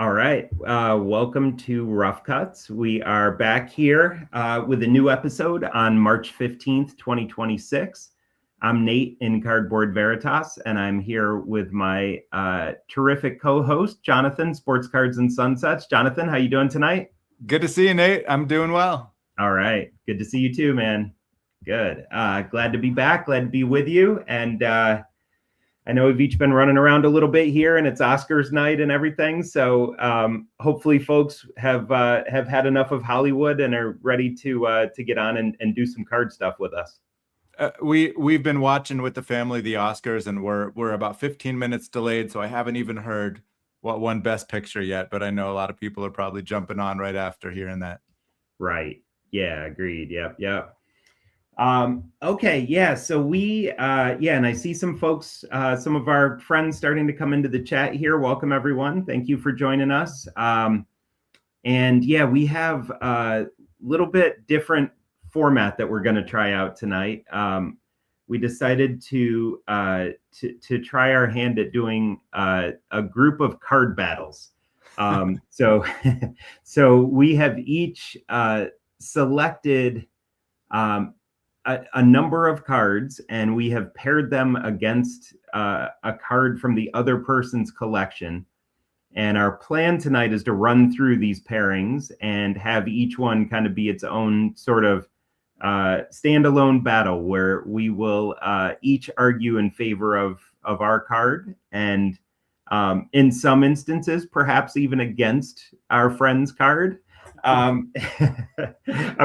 All right. Welcome to Rough Cuts. We are back here with a new episode on March 15th, 2026. I'm Nate in Cardboard Veritas, and I'm here with my terrific co-host, Jonathan, Sports Cards and Sunsets. Jonathan, how you doing tonight? Good to see you, Nate. I'm doing well. All right. Good to see you too, man. Good. Glad to be back. Glad to be with you. And I know we've each been running around a little bit here, and it's Oscars night and everything. So hopefully, folks have had enough of Hollywood and are ready to get on and do some card stuff with us. We've been watching with the family the Oscars, and we're about 15 minutes delayed. So I haven't even heard what won Best Picture yet, but I know a lot of people are probably jumping on right after hearing that. Right. Yeah. Agreed. Yep. Okay, yeah, so and I see some folks, some of our friends starting to come into the chat here. Welcome, everyone. Thank you for joining us. And yeah, we have a little bit different format that we're going to try out tonight. We decided to try our hand at doing a group of card battles. So we have each selected a number of cards, and we have paired them against a card from the other person's collection. And our plan tonight is to run through these pairings and have each one kind of be its own sort of standalone battle where we will each argue in favor of our card, and in some instances, perhaps even against our friend's card. I'm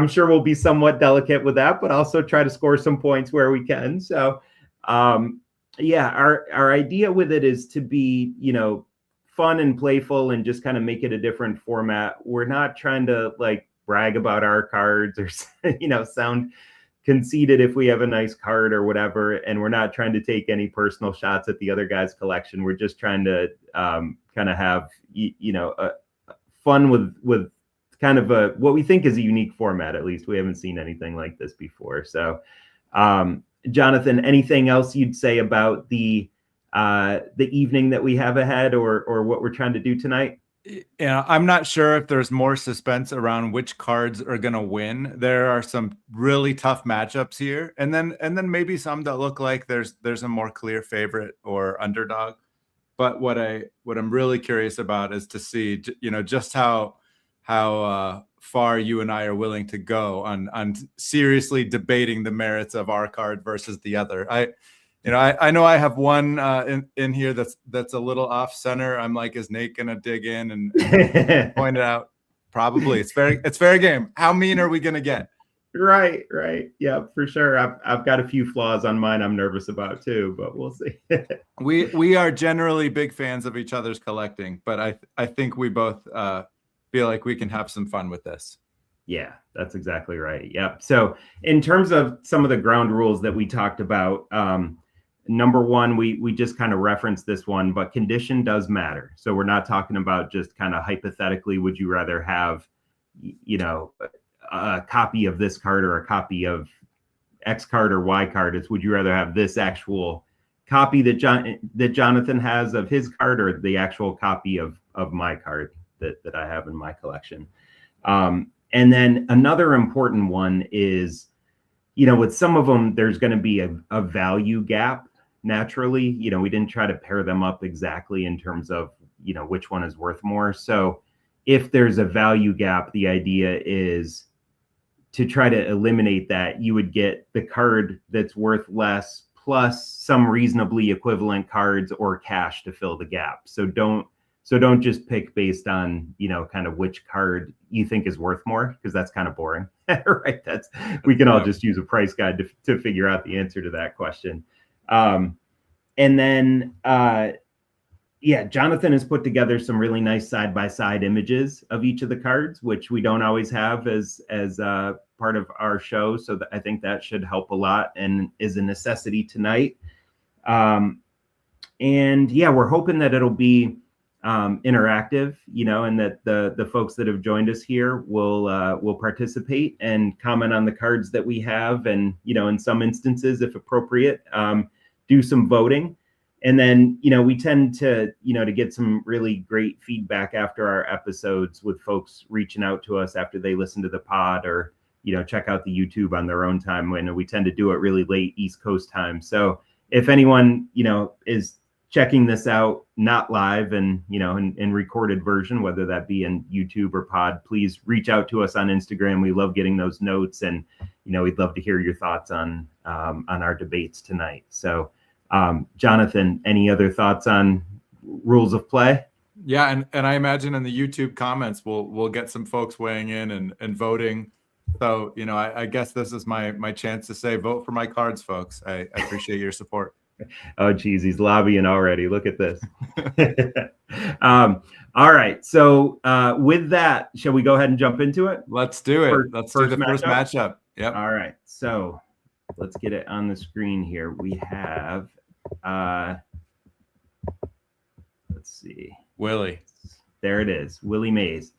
sure we'll be somewhat delicate with that, but also try to score some points where we can. So, our idea with it is to be, fun and playful and just kind of make it a different format. We're not trying to like brag about our cards or, sound conceited if we have a nice card or whatever. And we're not trying to take any personal shots at the other guy's collection. We're just trying to kind of have, fun with kind of what we think is a unique format. At least we haven't seen anything like this before. So, Jonathan, anything else you'd say about the evening that we have ahead, or what we're trying to do tonight? Yeah, I'm not sure if there's more suspense around which cards are going to win. There are some really tough matchups here, and then maybe some that look like there's a more clear favorite or underdog. But what I'm really curious about is to see, just how far you and I are willing to go on seriously debating the merits of our card versus the other. I know I have one in here that's a little off center. I'm like, is Nate gonna dig in and point it out? Probably. It's fair game. How mean are we gonna get? Right. Yeah, for sure. I've got a few flaws on mine I'm nervous about too, but we'll see. We are generally big fans of each other's collecting, but I think we both feel like we can have some fun with this. Yeah, that's exactly right. Yep. So in terms of some of the ground rules that we talked about, number one, we just kind of referenced this one, but condition does matter. So we're not talking about just kind of hypothetically, would you rather have, a copy of this card or a copy of X card or Y card? It's would you rather have this actual copy that Jonathan has of his card, or the actual copy of my card that I have in my collection. And then another important one is, with some of them, there's going to be a value gap naturally. We didn't try to pair them up exactly in terms of, which one is worth more. So if there's a value gap, the idea is to try to eliminate that. You would get the card that's worth less plus some reasonably equivalent cards or cash to fill the gap. So don't just pick based on, kind of which card you think is worth more, because that's kind of boring, right? We can all just use a price guide to figure out the answer to that question. And then, Jonathan has put together some really nice side-by-side images of each of the cards, which we don't always have as part of our show. So I think that should help a lot and is a necessity tonight. And we're hoping that it'll be interactive, and that the folks that have joined us here will participate and comment on the cards that we have, and in some instances, if appropriate, do some voting. And then, we tend to, to get some really great feedback after our episodes with folks reaching out to us after they listen to the pod or, check out the YouTube on their own time when we tend to do it really late East Coast time. So if anyone, is checking this out, not live and, in recorded version, whether that be in YouTube or pod, please reach out to us on Instagram. We love getting those notes and, we'd love to hear your thoughts on our debates tonight. So, Jonathan, any other thoughts on rules of play? Yeah, and I imagine in the YouTube comments we'll get some folks weighing in and voting. So, I guess this is my chance to say vote for my cards, folks. I appreciate your support. Oh, geez, he's lobbying already. Look at this. All right. So with that, shall we go ahead and jump into it? Let's do it. Let's do the first matchup. Yep. All right. So let's get it on the screen here. We have, let's see. Willie. There it is. Willie Mays.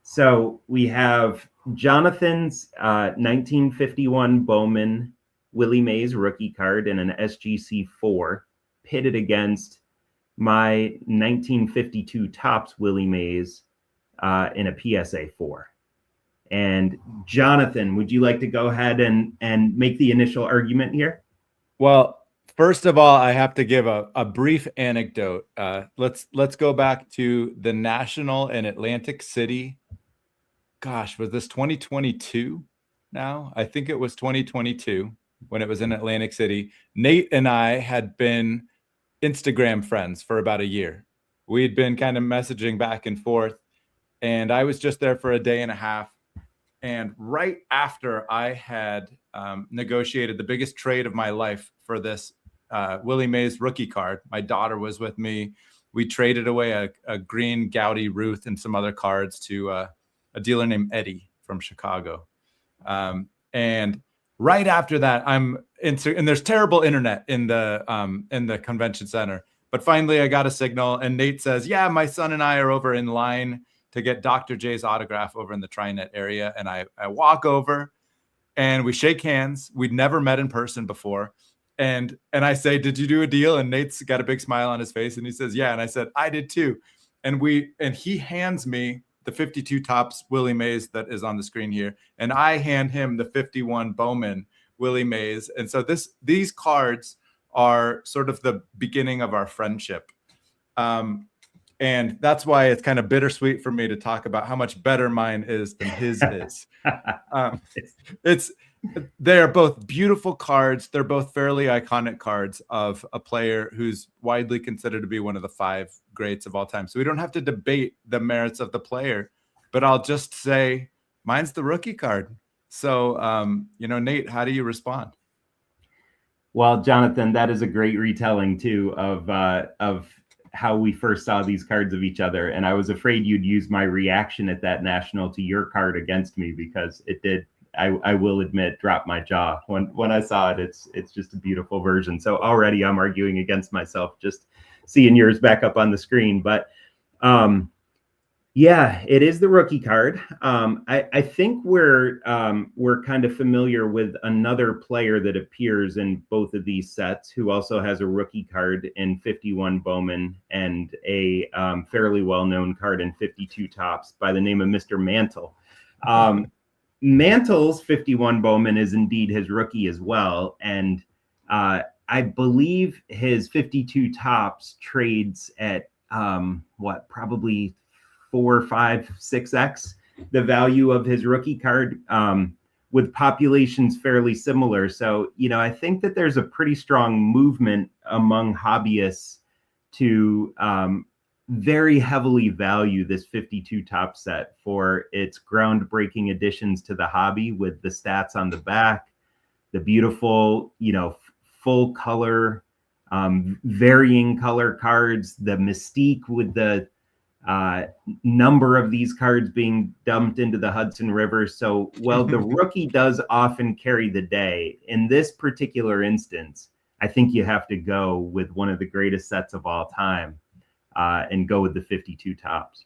So we have Jonathan's 1951 Bowman Willie Mays rookie card in an SGC 4 pitted against my 1952 Topps Willie Mays in a PSA 4. And Jonathan, would you like to go ahead and make the initial argument here? Well, first of all, I have to give a brief anecdote. Let's go back to the National in Atlantic City. Gosh, was this 2022 now? I think it was 2022 when it was in Atlantic City. Nate and I had been Instagram friends for about a year. We had been kind of messaging back and forth, and I was just there for a day and a half. And right after I had negotiated the biggest trade of my life for this Willie Mays rookie card, my daughter was with me. We traded away a green Gaudy Ruth and some other cards to a dealer named Eddie from Chicago. And right after that, and there's terrible internet in the convention center. But finally, I got a signal, and Nate says, "Yeah, my son and I are over in line to get Dr. J's autograph over in the TriNet area." And I walk over, and we shake hands. We'd never met in person before, and I say, "Did you do a deal?" And Nate's got a big smile on his face, and he says, "Yeah." And I said, "I did too." And he hands me the 52 Topps Willie Mays that is on the screen here, and I hand him the 51 Bowman Willie Mays. And so these cards are sort of the beginning of our friendship. And that's why it's kind of bittersweet for me to talk about how much better mine is than his is. They're both beautiful cards. They're both fairly iconic cards of a player who's widely considered to be one of the 5 greats of all time. So we don't have to debate the merits of the player, but I'll just say mine's the rookie card. So, Nate, how do you respond? Well, Jonathan, that is a great retelling too of how we first saw these cards of each other. And I was afraid you'd use my reaction at that national to your card against me, because it did, I will admit, drop my jaw when I saw it. It's just a beautiful version. So already I'm arguing against myself just seeing yours back up on the screen. But yeah, it is the rookie card. I think we're kind of familiar with another player that appears in both of these sets who also has a rookie card in 51 Bowman and a fairly well-known card in 52 Topps by the name of Mr. Mantle. Mantle's 51 Bowman is indeed his rookie as well. And I believe his 52 Topps trades at probably 4, 5, 6x the value of his rookie card, with populations fairly similar. So, I think that there's a pretty strong movement among hobbyists to very heavily value this 52 Topps set for its groundbreaking additions to the hobby, with the stats on the back, the beautiful, full color, varying color cards, the mystique with the number of these cards being dumped into the Hudson River. So, well, the rookie does often carry the day. In this particular instance, I think you have to go with one of the greatest sets of all time, and go with the 52 Topps.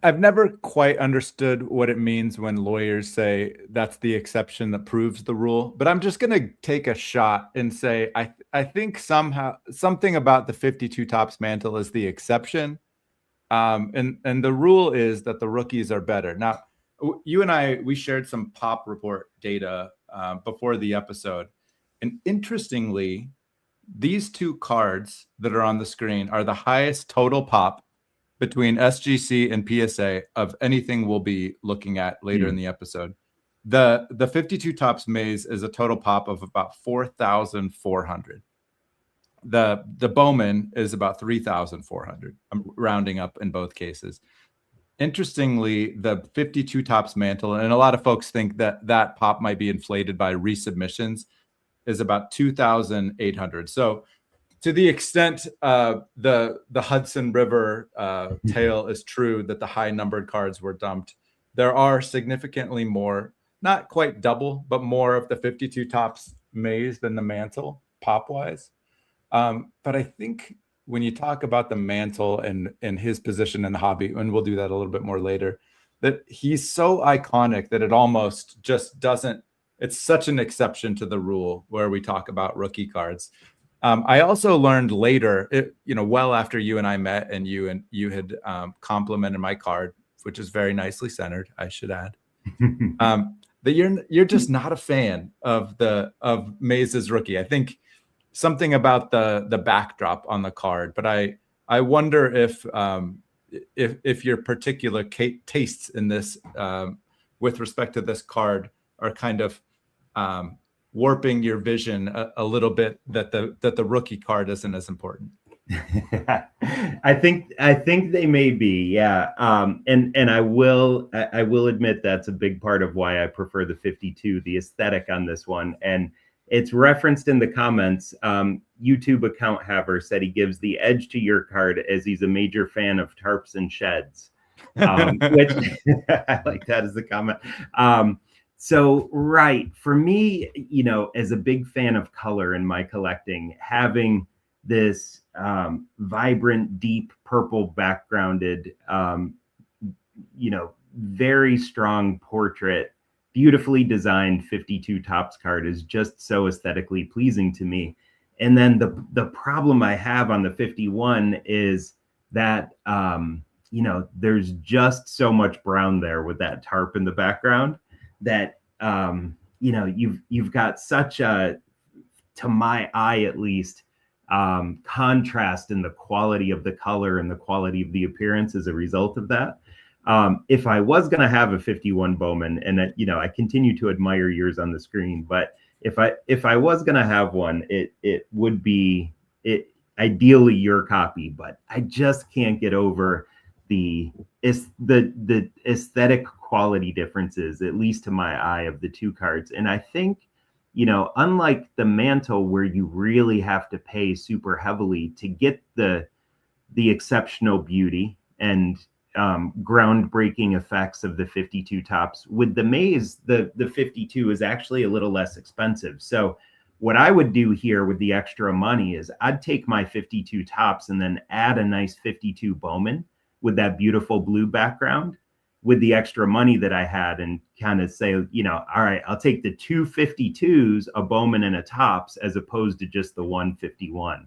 I've never quite understood what it means when lawyers say that's the exception that proves the rule, but I'm just going to take a shot and say I think somehow something about the 52 tops mantle is the exception, and the rule is that the rookies are better. Now, you and I, we shared some pop report data before the episode, and interestingly, these two cards that are on the screen are the highest total pop between SGC and PSA of anything we'll be looking at later in the episode. The 52 tops maze is a total pop of about 4,400. The Bowman is about 3,400. I'm rounding up in both cases. Interestingly, the 52 tops mantle, and a lot of folks think that that pop might be inflated by resubmissions, is about 2,800. So to the extent the Hudson River tale is true, that the high numbered cards were dumped, there are significantly more, not quite double, but more of the 52 tops maze than the mantle pop wise. But I think when you talk about the mantle and his position in the hobby, and we'll do that a little bit more later, that he's so iconic that it almost just doesn't, it's such an exception to the rule where we talk about rookie cards. I also learned later, well after you and I met, and you had complimented my card, which is very nicely centered, I should add, that you're just not a fan of Maze's rookie. I think something about the backdrop on the card, but I wonder if your particular tastes in this with respect to this card are kind of warping your vision a little bit, that the rookie card isn't as important. I think they may be, yeah. And I will admit that's a big part of why I prefer the 52, the aesthetic on this one. And it's referenced in the comments. YouTube account haver said he gives the edge to your card as he's a major fan of tarps and sheds, which I like that as a comment. So, right, for me, as a big fan of color in my collecting, having this vibrant, deep purple backgrounded, very strong portrait, beautifully designed 52 tops card is just so aesthetically pleasing to me. And then the problem I have on the 51 is that, there's just so much brown there with that tarp in the background, that you've got such a, to my eye at least, contrast in the quality of the color and the quality of the appearance as a result of that. If I was going to have a 51 Bowman, and I continue to admire yours on the screen, but if I was going to have one, it would be ideally your copy, but I just can't get over the aesthetic quality differences, at least to my eye, of the two cards. And I think, unlike the mantle, where you really have to pay super heavily to get the exceptional beauty and groundbreaking effects of the 52 tops, with the maze, the 52 is actually a little less expensive. So what I would do here with the extra money is I'd take my 52 tops and then add a nice 52 Bowman with that beautiful blue background with the extra money that I had, and kind of say, all right, I'll take the two 52s, a Bowman and a tops, as opposed to just the 151.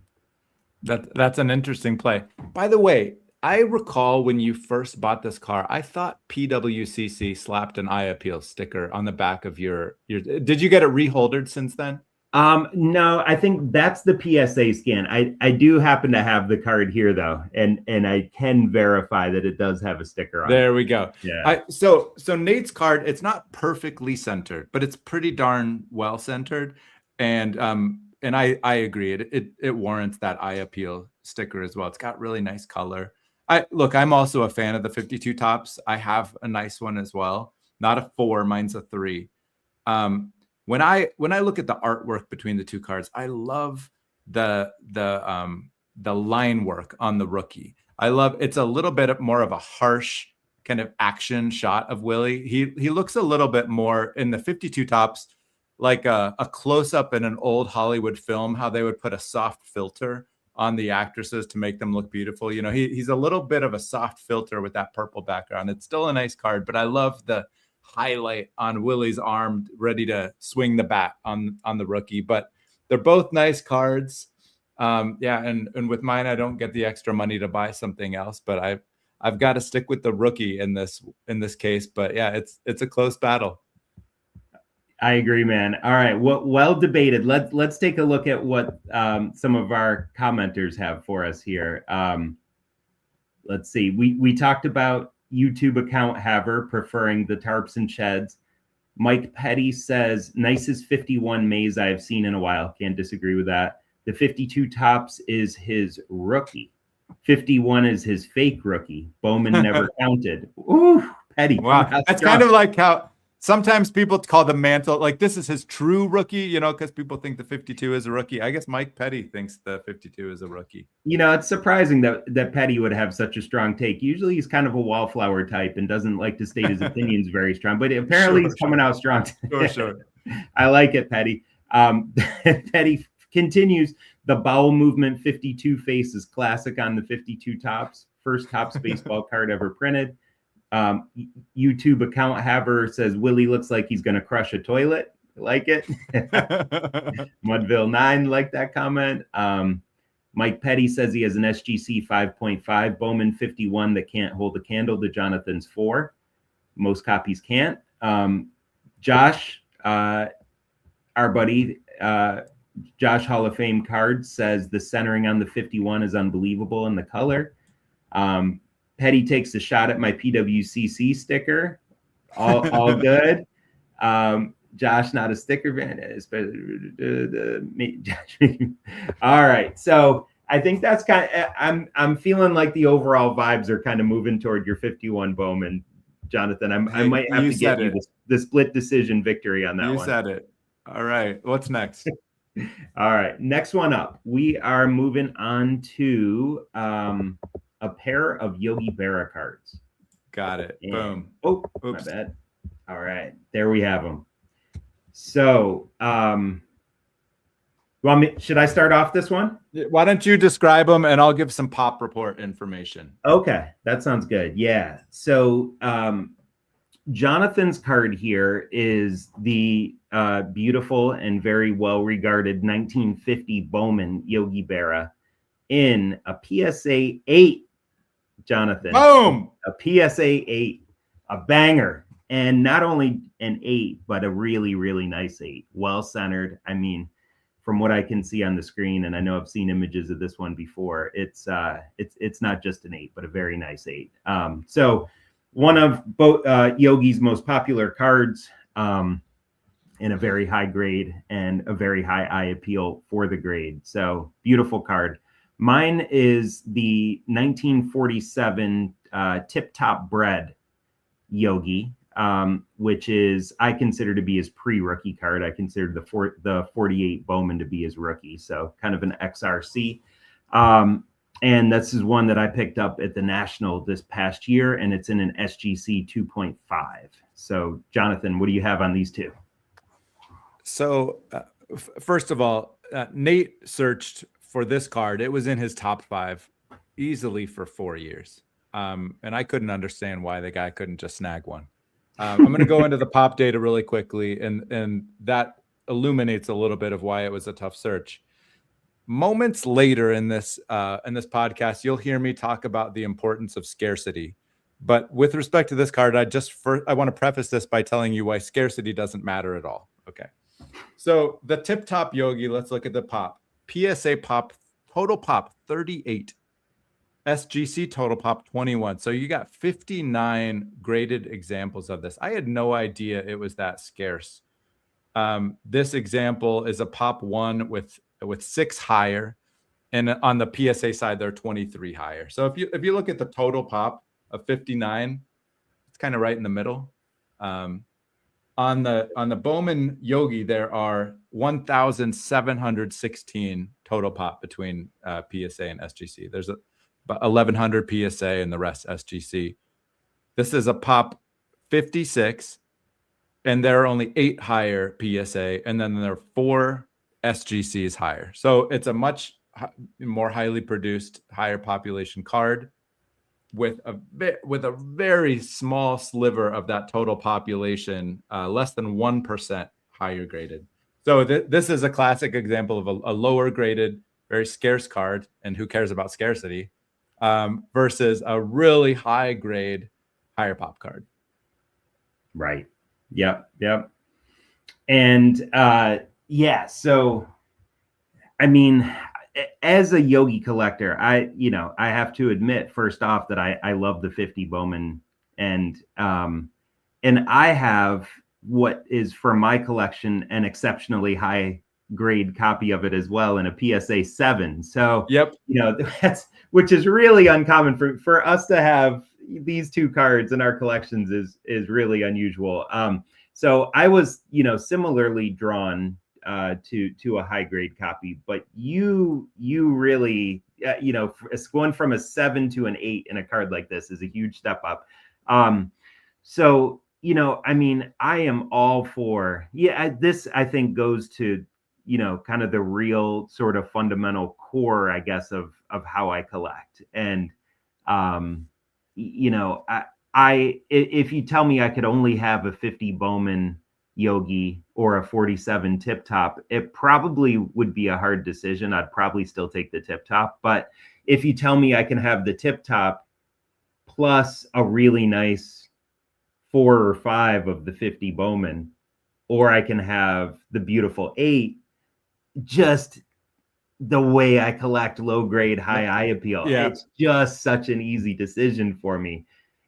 That's an interesting play. By the way, I recall when you first bought this car, I thought PWCC slapped an eye appeal sticker on the back of your. Did you get it reholdered since then? No, I think that's the PSA scan. I do happen to have the card here though, and I can verify that it does have a sticker on it. There we go. Yeah. So Nate's card, it's not perfectly centered, but it's pretty darn well centered, and I agree. It warrants that eye appeal sticker as well. It's got really nice color. I'm also a fan of the 52 tops. I have a nice one as well. Not a 4, mine's a 3. When I look at the artwork between the two cards, I love the line work on the rookie. It's a little bit more of a harsh kind of action shot of Willie. He looks a little bit more in the 52 tops like a close up in an old Hollywood film, how they would put a soft filter on the actresses to make them look beautiful. You know, he's a little bit of a soft filter with that purple background. It's still a nice card, but I love the highlight on Willie's arm ready to swing the bat on the rookie. But they're both nice cards. And with mine, I don't get the extra money to buy something else, but I've got to stick with the rookie in this case. But yeah, it's a close battle. I agree, man. All right, well debated. Let's take a look at what some of our commenters have for us here. Let's see. We talked about YouTube account haver preferring the tarps and sheds. Mike Petty says nicest 51 maze I've seen in a while. Can't disagree with that. The 52 tops is his rookie. 51 is his fake rookie. Bowman never counted. Ooh, Petty. Wow, that's kind of like how sometimes people call the mantle, like this is his true rookie, you know, because people think the 52 is a rookie. I guess Mike Petty thinks the 52 is a rookie. You know, it's surprising that Petty would have such a strong take. Usually he's kind of a wallflower type and doesn't like to state his opinions very strong, but apparently he's coming out strong. Sure. I like it, Petty. Petty continues, the bowel movement 52 face is classic on the 52 tops. First Tops baseball card ever printed. YouTube account haver says Willie looks like he's going to crush a toilet. Like it. Mudville 9 like that comment. Mike Petty says he has an SGC 5.5. Bowman 51 that can't hold a candle to Jonathan's 4. Most copies can't. Josh, our buddy, Josh Hall of Fame Cards says the centering on the 51 is unbelievable in the color. Petty takes a shot at my PWCC sticker. All good. Josh, not a sticker fan. All right. So I think that's kind of, I'm feeling like the overall vibes are kind of moving toward your 51 Bowman, Jonathan. I might have to get you the split decision victory on that one. You said it. All right. What's next? All right. Next one up. We are moving on to a pair of Yogi Berra cards. Got it. And, boom. Oh, oops. My bad. All right. There we have them. So, should I start off this one? Why don't you describe them and I'll give some pop report information. Okay. That sounds good. Yeah. So, Jonathan's card here is the beautiful and very well-regarded 1950 Bowman Yogi Berra in a PSA 8, Jonathan. Boom! A PSA 8, a banger. And not only an 8, but a really, really nice 8. Well-centered. I mean, from what I can see on the screen, and I know I've seen images of this one before, it's not just an 8, but a very nice 8. So one of Yogi's most popular cards, in a very high grade and a very high eye appeal for the grade. So beautiful card. Mine is the 1947 Tip Top Bread Yogi, which is, I consider to be his pre-rookie card. I consider the 48 Bowman to be his rookie. So kind of an XRC. And this is one that I picked up at the National this past year, and it's in an SGC 2.5. So, Jonathan, what do you have on these two? So, first of all, Nate searched for this card. It was in his top 5 easily for 4 years. And I couldn't understand why the guy couldn't just snag one. I'm going to go into the pop data really quickly, and that illuminates a little bit of why it was a tough search. Moments later in this podcast, you'll hear me talk about the importance of scarcity. But with respect to this card, I want to preface this by telling you why scarcity doesn't matter at all. Okay. So the Tip Top Yogi, let's look at the pop. PSA pop, total pop 38. SGC total pop 21. So you got 59 graded examples of this. I had no idea it was that scarce. This example is a pop 1 with 6 higher, and on the PSA side there are 23 higher. So if you look at the total pop of 59, it's kind of right in the middle. On the Bowman Yogi there are 1,716 total pop between PSA and SGC. There's about 1,100 PSA and the rest SGC. This is a pop 56, and there are only 8 higher PSA, and then there are 4 SGCs higher. So it's a much more highly produced, higher population card with a very small sliver of that total population, less than 1% higher graded. So this is a classic example of a lower graded, very scarce card, and who cares about scarcity, versus a really high grade, higher pop card. Right. Yep. And yeah, so I mean, as a Yogi collector, I have to admit first off that I love the 50 Bowman, and I have what is for my collection an exceptionally high grade copy of it as well in a PSA 7. So yep, that's, which is really uncommon for us to have these two cards in our collections is really unusual. So I was similarly drawn to a high grade copy, but you really going from a 7 to an 8 in a card like this is a huge step up. So I mean, I am all for this. I think goes to kind of the real sort of fundamental core, I guess, of how I collect. And if you tell me I could only have a 50 Bowman Yogi or a 47 Tip Top, it probably would be a hard decision. I'd probably still take the Tip Top. But if you tell me I can have the Tip Top plus a really nice 4 or 5 of the 50 Bowman, or I can have the beautiful 8, just the way I collect low grade, high eye appeal, it's just such an easy decision for me.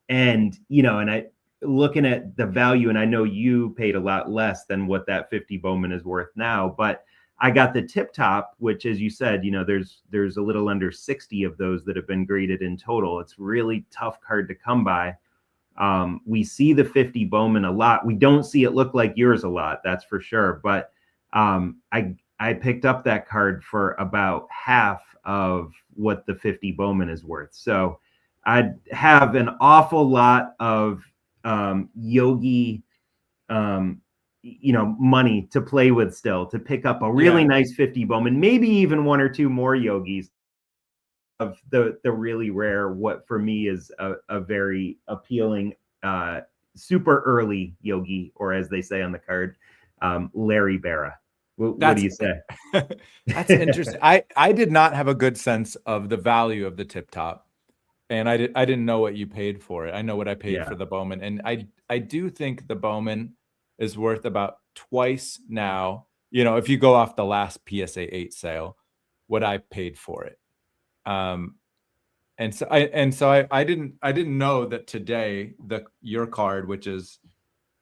And, and I looking at the value, and I know you paid a lot less than what that 50 Bowman is worth now, but I got the Tip Top, which, as you said, there's a little under 60 of those that have been graded in total. It's really tough card to come by. We see the 50 Bowman a lot. We don't see it look like yours a lot, that's for sure. But I picked up that card for about half of what the 50 Bowman is worth. So I'd have an awful lot of Yogi, money to play with still to pick up a really nice 50 Bowman, maybe even 1 or 2 more Yogis of the really rare, what for me is a very appealing, super early Yogi, or as they say on the card, Larry Berra. What do you say? That's interesting. I did not have a good sense of the value of the Tip Top, and I didn't know what you paid for it. I know what I paid for the Bowman, and I do think the Bowman is worth about twice now. If you go off the last PSA 8 sale, what I paid for it. And so I didn't know that today your card, which is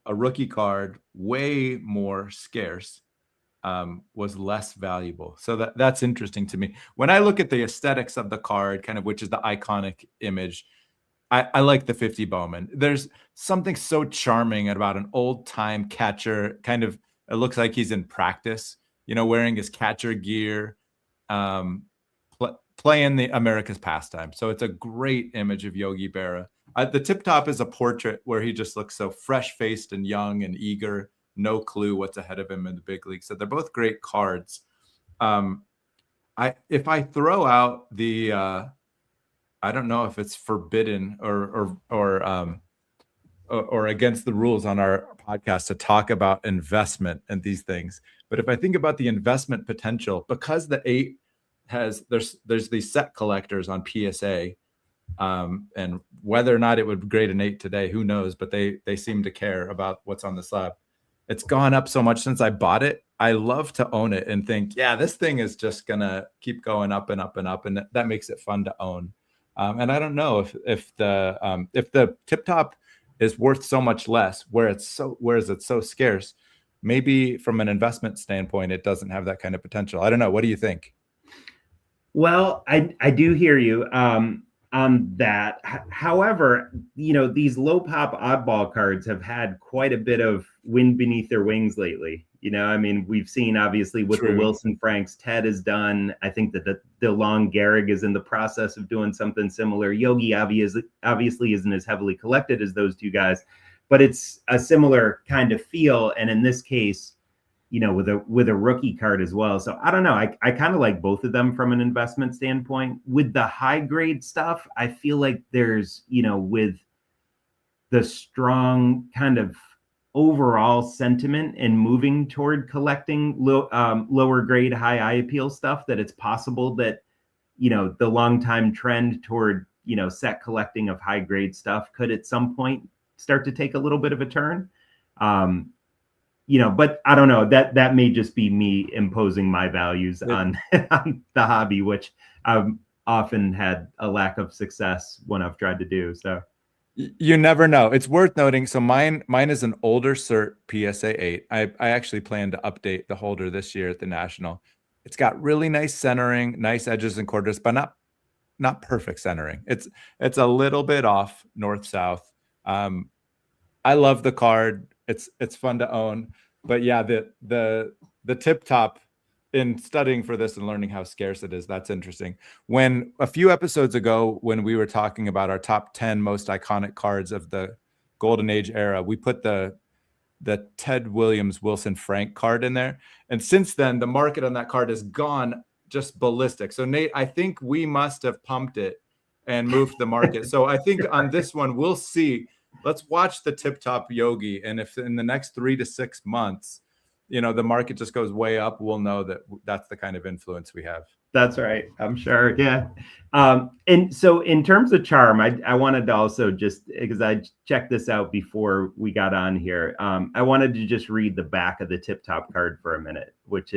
a rookie card, way more scarce, was less valuable. So that's interesting to me. When I look at the aesthetics of the card, kind of, which is the iconic image, I like the 50 Bowman. There's something so charming about an old time catcher. Kind of, it looks like he's in practice, wearing his catcher gear, playing the America's pastime. So it's a great image of Yogi Berra. The Tip Top is a portrait where he just looks so fresh faced and young and eager. No clue what's ahead of him in the big league. So they're both great cards. If I throw out the, I don't know if it's forbidden or against the rules on our podcast to talk about investment and these things, but if I think about the investment potential, because the 8 there's these set collectors on PSA, and whether or not it would grade an 8 today, who knows? But they seem to care about what's on the slab. It's gone up so much since I bought it. I love to own it and think, this thing is just gonna keep going up and up and up, and that makes it fun to own. And I don't know if the Tip Top is worth so much less, whereas it's so scarce. Maybe from an investment standpoint, it doesn't have that kind of potential. I don't know. What do you think? Well, I do hear you on that. However, these low pop oddball cards have had quite a bit of wind beneath their wings lately. I mean, we've seen obviously what the Wilson Franks Ted has done. I think that the DeLong Gehrig is in the process of doing something similar. Yogi obviously isn't as heavily collected as those two guys, but it's a similar kind of feel. And in this case, with a rookie card as well. So I don't know. I kind of like both of them from an investment standpoint. With the high grade stuff, I feel like there's, with the strong kind of overall sentiment and moving toward collecting lower grade, high eye appeal stuff, that it's possible that, the long time trend toward, set collecting of high grade stuff could at some point start to take a little bit of a turn. But I don't know, that may just be me imposing my values on, on the hobby, which I've often had a lack of success when I've tried to do. So you never know. It's worth noting. So mine is an older cert PSA 8. I actually plan to update the holder this year at the National. It's got really nice centering, nice edges and quarters, but not perfect centering. It's a little bit off north south. I love the card. It's fun to own, but yeah, the tip top, in studying for this and learning how scarce it is, that's interesting. When a few episodes ago, when we were talking about our top 10 most iconic cards of the Golden Age era, we put the Ted Williams Wilson Frank card in there, and since then the market on that card has gone just ballistic. So Nate, I think we must have pumped it and moved the market. So I think on this one we'll see. Let's watch the tip top Yogi, and if in the next 3 to 6 months, the market just goes way up, we'll know that that's the kind of influence we have. That's right. I'm sure. Yeah. And so in terms of charm, I wanted to also, just because I checked this out before we got on here, I wanted to just read the back of the tip top card for a minute, which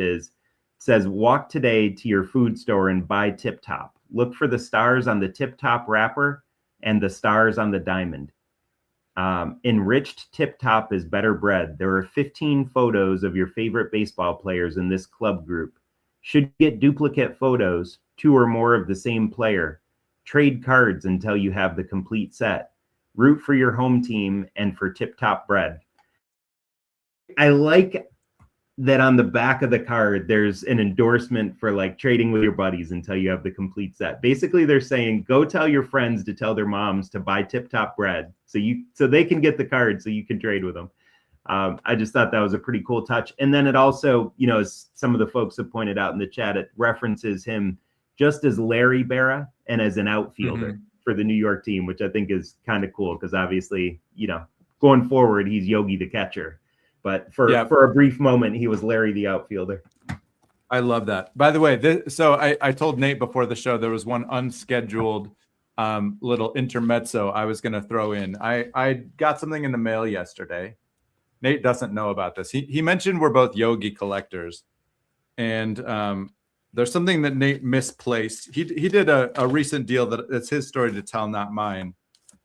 says, walk today to your food store and buy tip top. Look for the stars on the tip top wrapper and the stars on the diamond. Enriched tip top is better bread. There are 15 photos of your favorite baseball players in this club group. Should get duplicate photos, 2 or more of the same player. Trade cards until you have the complete set. Root for your home team and for tip top bread. I like that on the back of the card, there's an endorsement for like trading with your buddies until you have the complete set. Basically, they're saying, go tell your friends to tell their moms to buy tip top bread so they can get the card so you can trade with them. I just thought that was a pretty cool touch. And then it also, as some of the folks have pointed out in the chat, it references him just as Larry Berra and as an outfielder for the New York team, which I think is kind of cool because obviously, going forward, he's Yogi the catcher. But for a brief moment, he was Larry the outfielder. I love that. By the way, so I told Nate before the show there was one unscheduled little intermezzo I was going to throw in. I got something in the mail yesterday. Nate doesn't know about this. He mentioned we're both Yogi collectors, and there's something that Nate misplaced. He did a recent deal that it's his story to tell, not mine.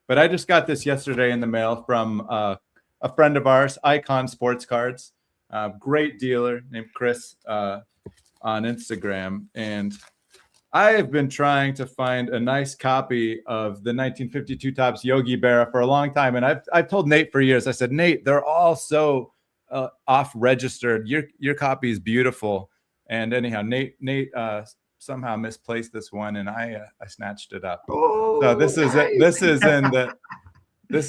But I just got this yesterday in the mail from a friend of ours, Icon Sports Cards, great dealer named Chris on Instagram. And I have been trying to find a nice copy of the 1952 Topps Yogi Berra for a long time. And I've told Nate for years, I said, Nate, they're all so off registered. Your copy is beautiful. And anyhow, Nate somehow misplaced this one, and I snatched it up. Oh, so this nice.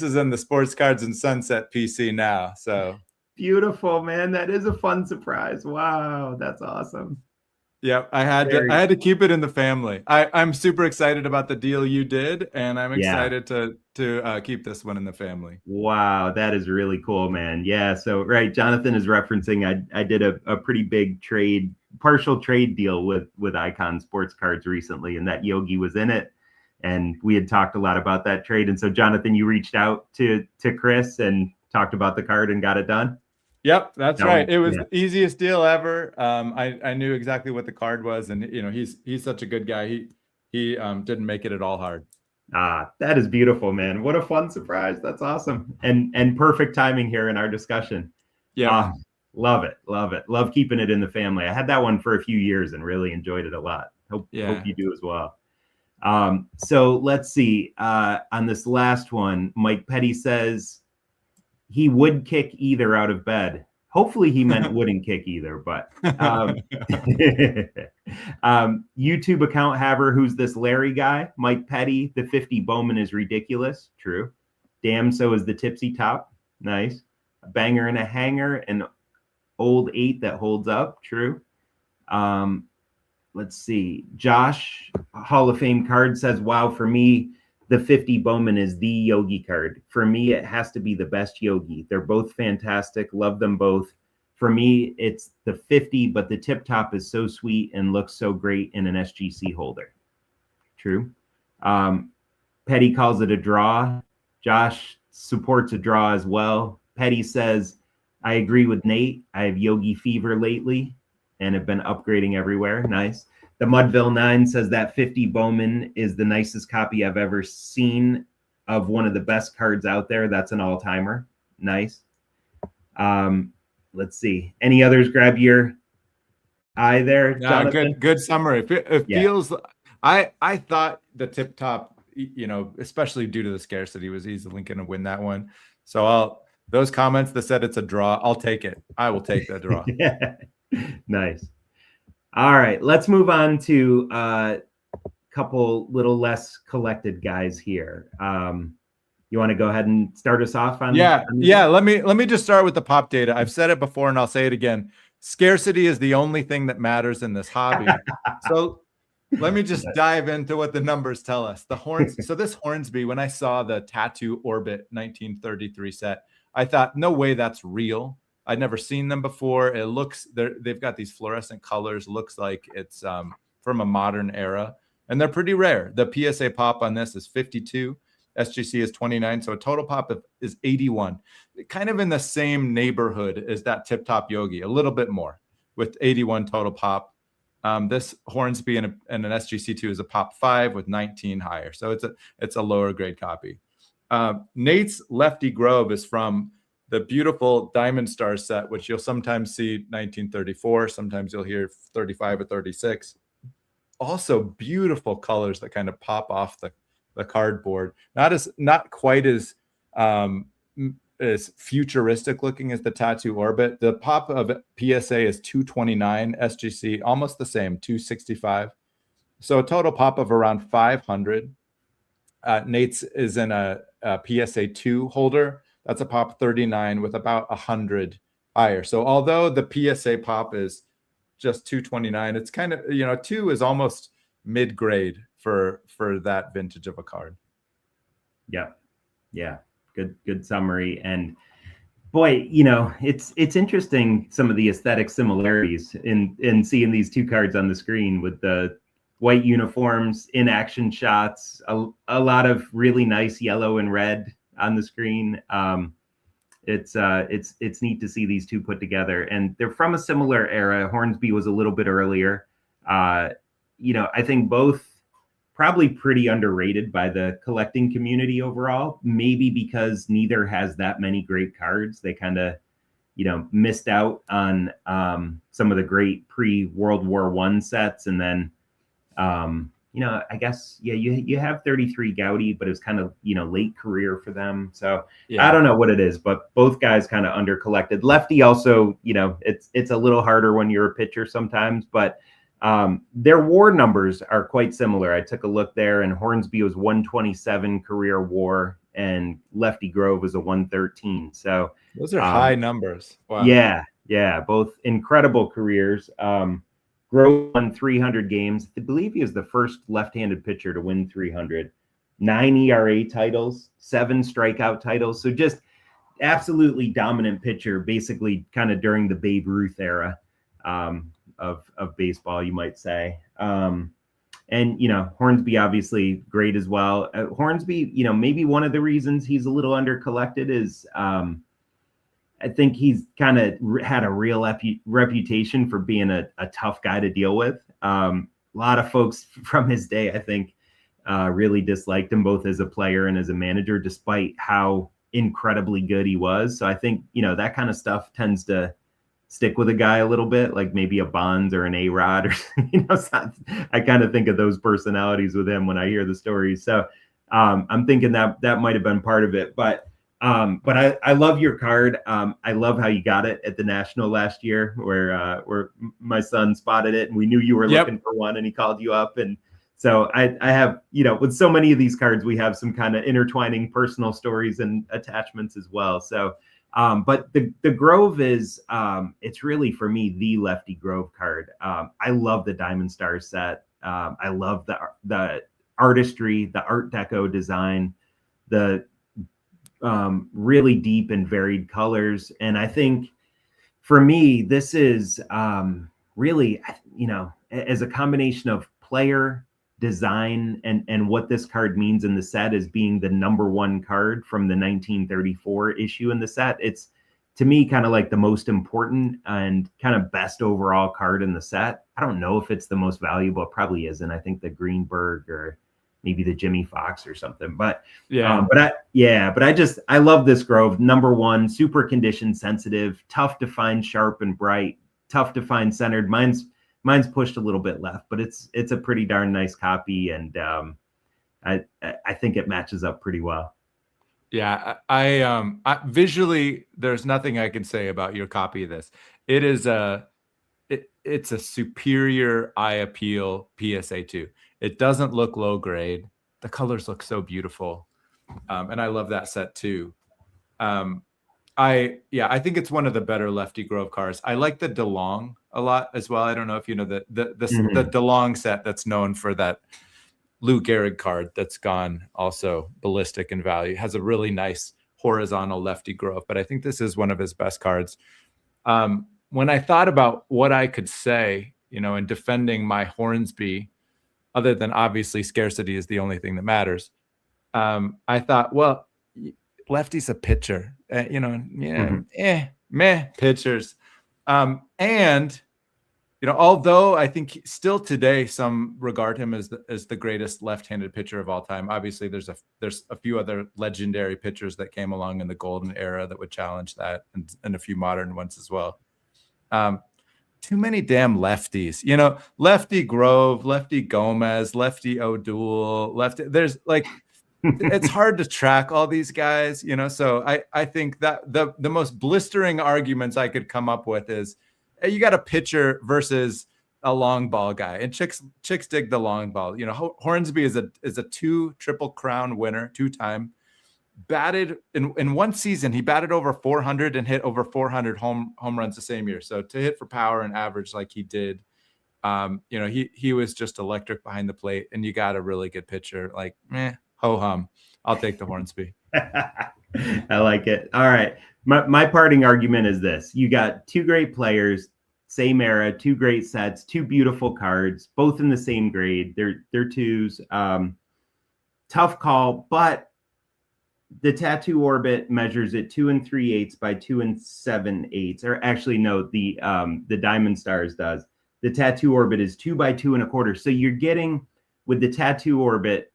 is in the Sports Cards and Sunset PC now. So beautiful, man. That is a fun surprise. Wow, that's awesome. Yeah, I had to keep it in the family. I'm super excited about the deal you did, and I'm excited to keep this one in the family. Wow, that is really cool, man. Yeah, so right, Jonathan is referencing I did a pretty big partial trade deal with Icon Sports Cards recently, and that Yogi was in it. And we had talked a lot about that trade. And so, Jonathan, you reached out to Chris and talked about the card and got it done? Yep, that's right. It was the easiest deal ever. I knew exactly what the card was, and he's such a good guy. He didn't make it at all hard. That is beautiful, man. What a fun surprise. That's awesome. And perfect timing here in our discussion. Yeah. Love it. Love it. Love keeping it in the family. I had that one for a few years and really enjoyed it a lot. Hope you do as well. So let's see. On this last one, Mike Petty says he would kick either out of bed. Hopefully he meant wouldn't kick either, but YouTube account haver, who's this Larry guy? Mike Petty, the 50 Bowman is ridiculous. True. Damn, so is the tipsy top. Nice. A banger and a hanger and old 8 that holds up. True. Let's see. Josh, Hall of Fame card, says, wow, for me, the 50 Bowman is the Yogi card. For me, it has to be the best Yogi. They're both fantastic. Love them both. For me, it's the 50, but the tip top is so sweet and looks so great in an SGC holder. True. Petty calls it a draw. Josh supports a draw as well. Petty says, I agree with Nate. I have Yogi fever lately and have been upgrading everywhere. Nice. The Mudville 9 says that 50 Bowman is the nicest copy I've ever seen of one of the best cards out there. That's an all-timer. Nice. Let's see. Any others grab your eye there, Jonathan? Good summary. It feels. I thought the tip top, especially due to the scarcity, was easily going to win that one. So those comments that said it's a draw, I'll take it. I will take that draw. Yeah. Nice. All right, let's move on to a couple little less collected guys here. You want to go ahead and start us off on? Yeah. Let me just start with the pop data. I've said it before and I'll say it again. Scarcity is the only thing that matters in this hobby. So let me just dive into what the numbers tell us. So this Hornsby, when I saw the Tattoo Orbit 1933 set, I thought, no way that's real. I'd never seen them before. It looks, they've got these fluorescent colors. Looks like it's from a modern era, and they're pretty rare. The PSA pop on this is 52. SGC is 29. So a total pop is 81. Kind of in the same neighborhood as that Tip Top Yogi, a little bit more with 81 total pop. This Hornsby and an SGC2 is a pop 5 with 19 higher. So it's a lower grade copy. Nate's Lefty Grove is from the beautiful Diamond Star set, which you'll sometimes see 1934. Sometimes you'll hear 35 or 36. Also beautiful colors that kind of pop off the cardboard. Not quite as futuristic looking as the Tattoo Orbit. The pop of PSA is 229, SGC almost the same, 265. So a total pop of around 500. Nate's is in a PSA 2 holder. That's a pop 39 with about 100 higher. So although the PSA pop is just 229, it's kind of, 2 is almost mid-grade for that vintage of a card. Yeah. Good summary. And boy, it's interesting, some of the aesthetic similarities in seeing these two cards on the screen with the white uniforms, in action shots, a lot of really nice yellow and red on the screen. It's neat to see these two put together, and they're from a similar era. Hornsby was a little bit earlier. I think both probably pretty underrated by the collecting community overall, maybe because neither has that many great cards. They kind of, missed out on some of the great pre-World War I sets. And then, I guess, you have 33 Gowdy, but it was kind of, late career for them. So I don't know what it is, but both guys kind of under collected. Lefty also, it's a little harder when you're a pitcher sometimes, but their WAR numbers are quite similar. I took a look there, and Hornsby was 127 career WAR, and Lefty Grove was a 113. So those are high numbers. Wow. Yeah, both incredible careers. Grove won 300 games. I believe he is the first left-handed pitcher to win 300. 9 ERA titles, 7 strikeout titles. So just absolutely dominant pitcher, basically kind of during the Babe Ruth era of baseball, you might say. And, Hornsby obviously great as well. Hornsby, maybe one of the reasons he's a little under collected is I think he's kind of had a real reputation for being a tough guy to deal with. A lot of folks from his day, I think, really disliked him both as a player and as a manager, despite how incredibly good he was. So I think, that kind of stuff tends to stick with a guy a little bit, like maybe a Bonds or an A-Rod, or I kind of think of those personalities with him when I hear the stories. So I'm thinking that might have been part of it. But I love your card. I love how you got it at the National last year, where my son spotted it, and we knew you were looking for one, and he called you up. And so I have, with so many of these cards, we have some kind of intertwining personal stories and attachments as well. So But the Grove is it's really for me the Lefty Grove card. I love the Diamond Star set. I love the artistry, the Art Deco design, the really deep and varied colors. And I think for me, this is really, as a combination of player, design, and what this card means in the set as being the number one card from the 1934 issue in the set. It's, to me, kind of like the most important and kind of best overall card in the set. I don't know if it's the most valuable. It probably isn't. I think the Greenberg or maybe the Jimmy Fox or something. But yeah, I love this Grove. Number one, super condition sensitive, tough to find sharp and bright, tough to find centered. Mine's pushed a little bit left, but it's a pretty darn nice copy, and I think it matches up pretty well. Yeah, I visually, there's nothing I can say about your copy of this. It is it's a superior eye appeal PSA 2. It doesn't look low grade. The colors look so beautiful, and I love that set too. I think it's one of the better Lefty Grove cards. I like the DeLong a lot as well. I don't know if you know the DeLong set that's known for that Lou Gehrig card that's gone also ballistic in value. Has a really nice horizontal Lefty Grove, but I think this is one of his best cards. When I thought about what I could say, in defending my Hornsby, other than obviously scarcity is the only thing that matters, I thought, well, Lefty's a pitcher, meh pitchers. And, although I think still today some regard him as the greatest left-handed pitcher of all time. Obviously, there's a few other legendary pitchers that came along in the golden era that would challenge that, and a few modern ones as well. Too many damn lefties, Lefty Grove, Lefty Gomez, Lefty O'Doul, Lefty. There's like, it's hard to track all these guys, So I think that the most blistering arguments I could come up with is, you got a pitcher versus a long ball guy, and chicks dig the long ball. Hornsby is a 2 Triple Crown winner, 2-time. Batted in one season, he batted over 400 and hit over 400 home runs the same year. So to hit for power and average like he did, he was just electric behind the plate. And you got a really good pitcher. Like, ho hum. I'll take the Hornsby. I like it. All right. My parting argument is this: you got 2 great players, same era, 2 great sets, 2 beautiful cards, both in the same grade. They're 2s. Tough call, but the Tattoo Orbit measures it 2 3/8 by 2 7/8. Or actually, no, the Diamond Stars does. The Tattoo Orbit is 2 by 2 1/4. So you're getting, with the Tattoo Orbit,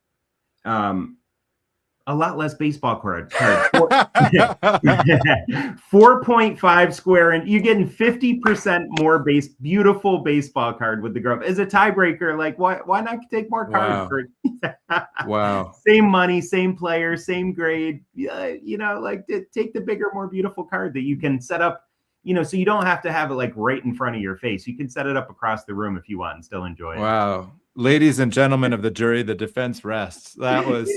a lot less baseball cards. 4.5 square, and you're getting 50% more beautiful baseball card with the Grove. As a tiebreaker, like, why not take more cards? Wow. Same money, same player, same grade. Take the bigger, more beautiful card that you can set up. So you don't have to have it like right in front of your face. You can set it up across the room if you want and still enjoy it. Wow, ladies and gentlemen of the jury, the defense rests. That was.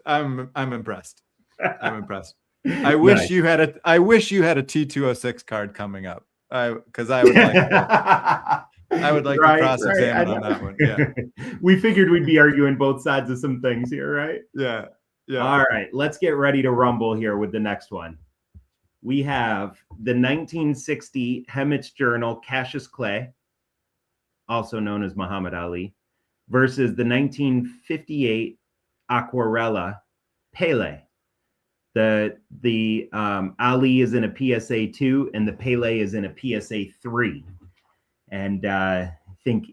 I'm impressed. I'm impressed. I wish you had a T206 card coming up. Because I would like to cross-examine on that one. Yeah. We figured we'd be arguing both sides of some things here, right? Yeah. All right, let's get ready to rumble here with the next one. We have the 1960 Hemit's Journal Cassius Clay, also known as Muhammad Ali, versus the 1958 Aquarella Pele. The Ali is in a PSA 2 and the Pele is in a PSA 3. And I think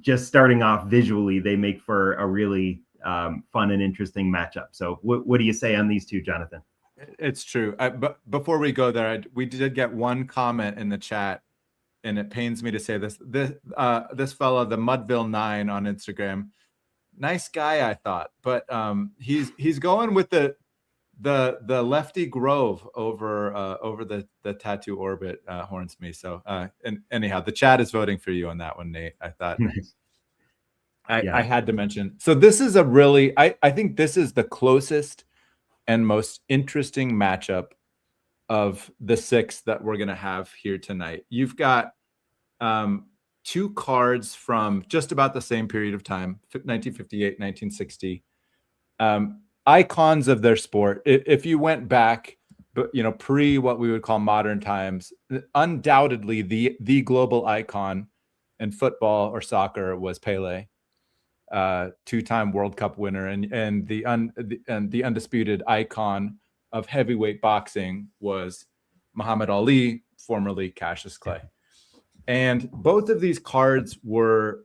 just starting off visually, they make for a really fun and interesting matchup. So what do you say on these two, Jonathan? It's true. But before we go there, we did get one comment in the chat, and it pains me to say this. This fellow, the Mudville 9 on Instagram, nice guy, I thought, but he's going with the Lefty Grove over the Tattoo Orbit Hornsby. So and anyhow, the chat is voting for you on that one, Nate. I thought I had to mention. So this is a really, I think this is the closest and most interesting matchup of the 6 that we're going to have here tonight. You've got 2 cards from just about the same period of time, 1958, 1960. Icons of their sport. If you went back, but pre what we would call modern times, undoubtedly the global icon in football or soccer was Pele, 2-time World Cup winner, and the undisputed icon of heavyweight boxing was Muhammad Ali, formerly Cassius Clay. And both of these cards were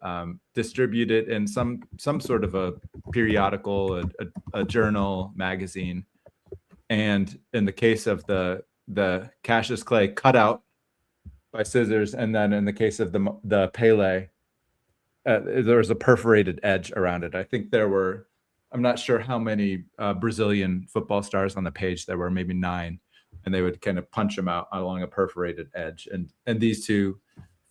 distributed in some sort of a periodical, a journal, magazine. And in the case of the Cassius Clay, cut out by scissors, and then in the case of the Pele, there was a perforated edge around it. I think there were, I'm not sure how many Brazilian football stars on the page. There were maybe 9, and they would kind of punch them out along a perforated edge. And these two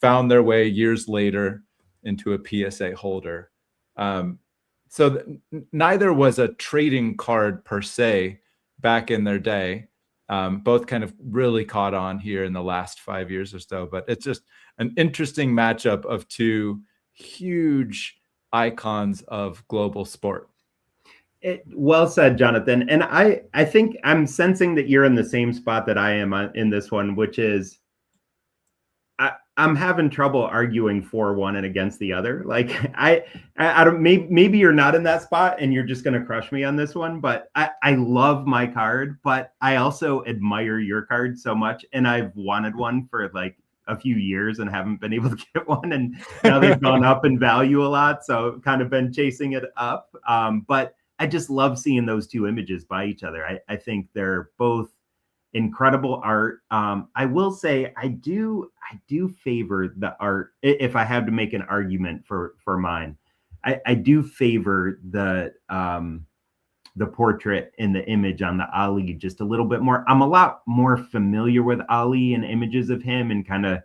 found their way years later into a PSA holder. Neither was a trading card per se back in their day. Both kind of really caught on here in the last 5 years or so, but it's just an interesting matchup of 2 huge icons of global sport. Well said, Jonathan. And I think I'm sensing that you're in the same spot that I am in this one, which is I'm having trouble arguing for one and against the other. Like I don't, maybe you're not in that spot and you're just going to crush me on this one, but I love my card, but I also admire your card so much. And I've wanted one for like a few years and haven't been able to get one. And now they've gone up in value a lot. So kind of been chasing it up. But I just love seeing those 2 images by each other. I think they're both incredible art. I will say I do favor the art. If I have to make an argument for mine, I do favor the portrait in the image on the Ali just a little bit more. I'm a lot more familiar with Ali and images of him and kind of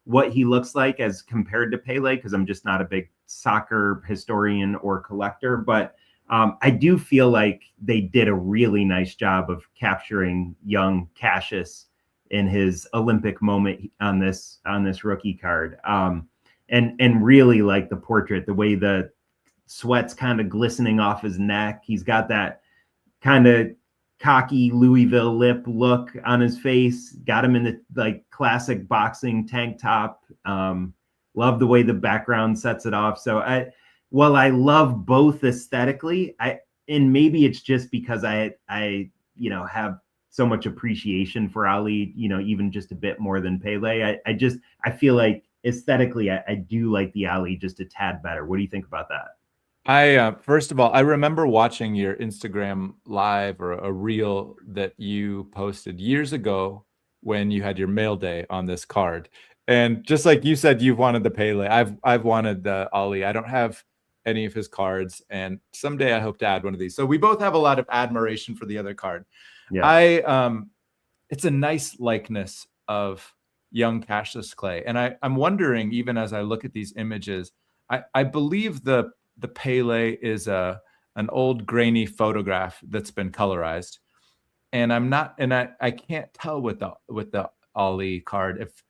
what he looks like as compared to Pele, because I'm just not a big soccer historian or collector. But I do feel like they did a really nice job of capturing young Cassius in his Olympic moment on this rookie card. And really like the portrait, the way the sweat's kind of glistening off his neck. He's got that kind of cocky Louisville lip look on his face. Got him in the like classic boxing tank top. Love the way the background sets it off. So while I love both aesthetically, and maybe it's just because I have so much appreciation for Ali, even just a bit more than Pele. I feel like aesthetically, I do like the Ali just a tad better. What do you think about that? First of all, I remember watching your Instagram live or a reel that you posted years ago when you had your mail day on this card. And just like you said, you've wanted the Pele. I've wanted the Ali. I don't have any of his cards, and someday I hope to add one of these. So we both have a lot of admiration for the other card. Yeah. It's a nice likeness of young Cassius Clay. And I'm wondering, even as I look at these images, I believe the Pele is an old grainy photograph that's been colorized. And I can't tell with the Ali card if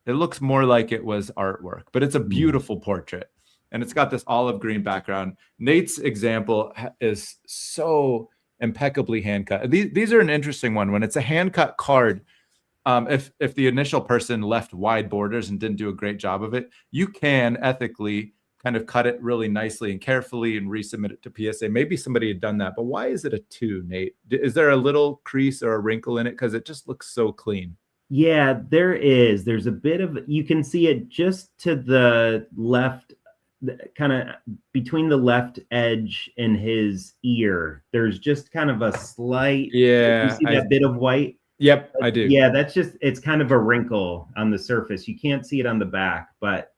it looks more like it was artwork, but it's a beautiful portrait. And it's got this olive green background. Nate's example is so impeccably hand cut. These are an interesting one. When it's a hand cut card, if the initial person left wide borders and didn't do a great job of it, you can ethically kind of cut it really nicely and carefully and resubmit it to PSA. Maybe somebody had done that, but why is it a 2, Nate? Is there a little crease or a wrinkle in it? Because it just looks so clean. Yeah, there is. There's a bit of, you can see it just to the left, kind of between the left edge and his ear. There's just kind of a slight, you see that bit of white? Yep, I do. Yeah, that's just, it's kind of a wrinkle on the surface. You can't see it on the back, but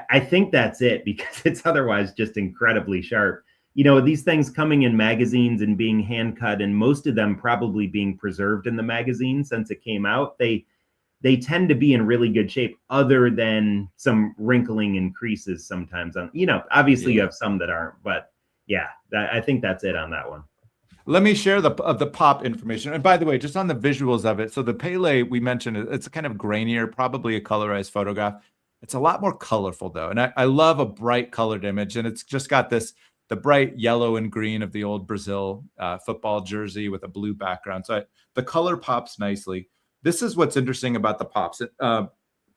I think that's it, because it's otherwise just incredibly sharp. These things coming in magazines and being hand cut, and most of them probably being preserved in the magazine since it came out, they tend to be in really good shape, other than some wrinkling and creases sometimes. Obviously you have some that aren't, but yeah, I think that's it on that one. Let me share the pop information. And by the way, just on the visuals of it, so the Pele we mentioned, it's a kind of grainier, probably a colorized photograph. It's a lot more colorful though, and I love a bright colored image, and it's just got the bright yellow and green of the old Brazil football jersey with a blue background. So the color pops nicely. This is what's interesting about the pops.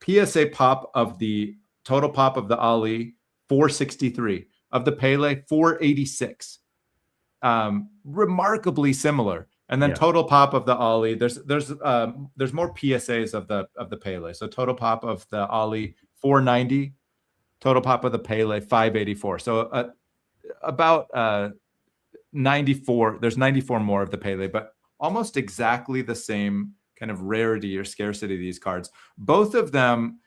PSA pop of the total pop of the Ali 463, of the Pele 486. Remarkably similar. And then total pop of the Ali, there's more PSAs of the Pele. So total pop of the Ali 490, total pop of the Pele 584. So about 94. There's 94 more of the Pele, but almost exactly the same kind of rarity or scarcity of these cards. Both of them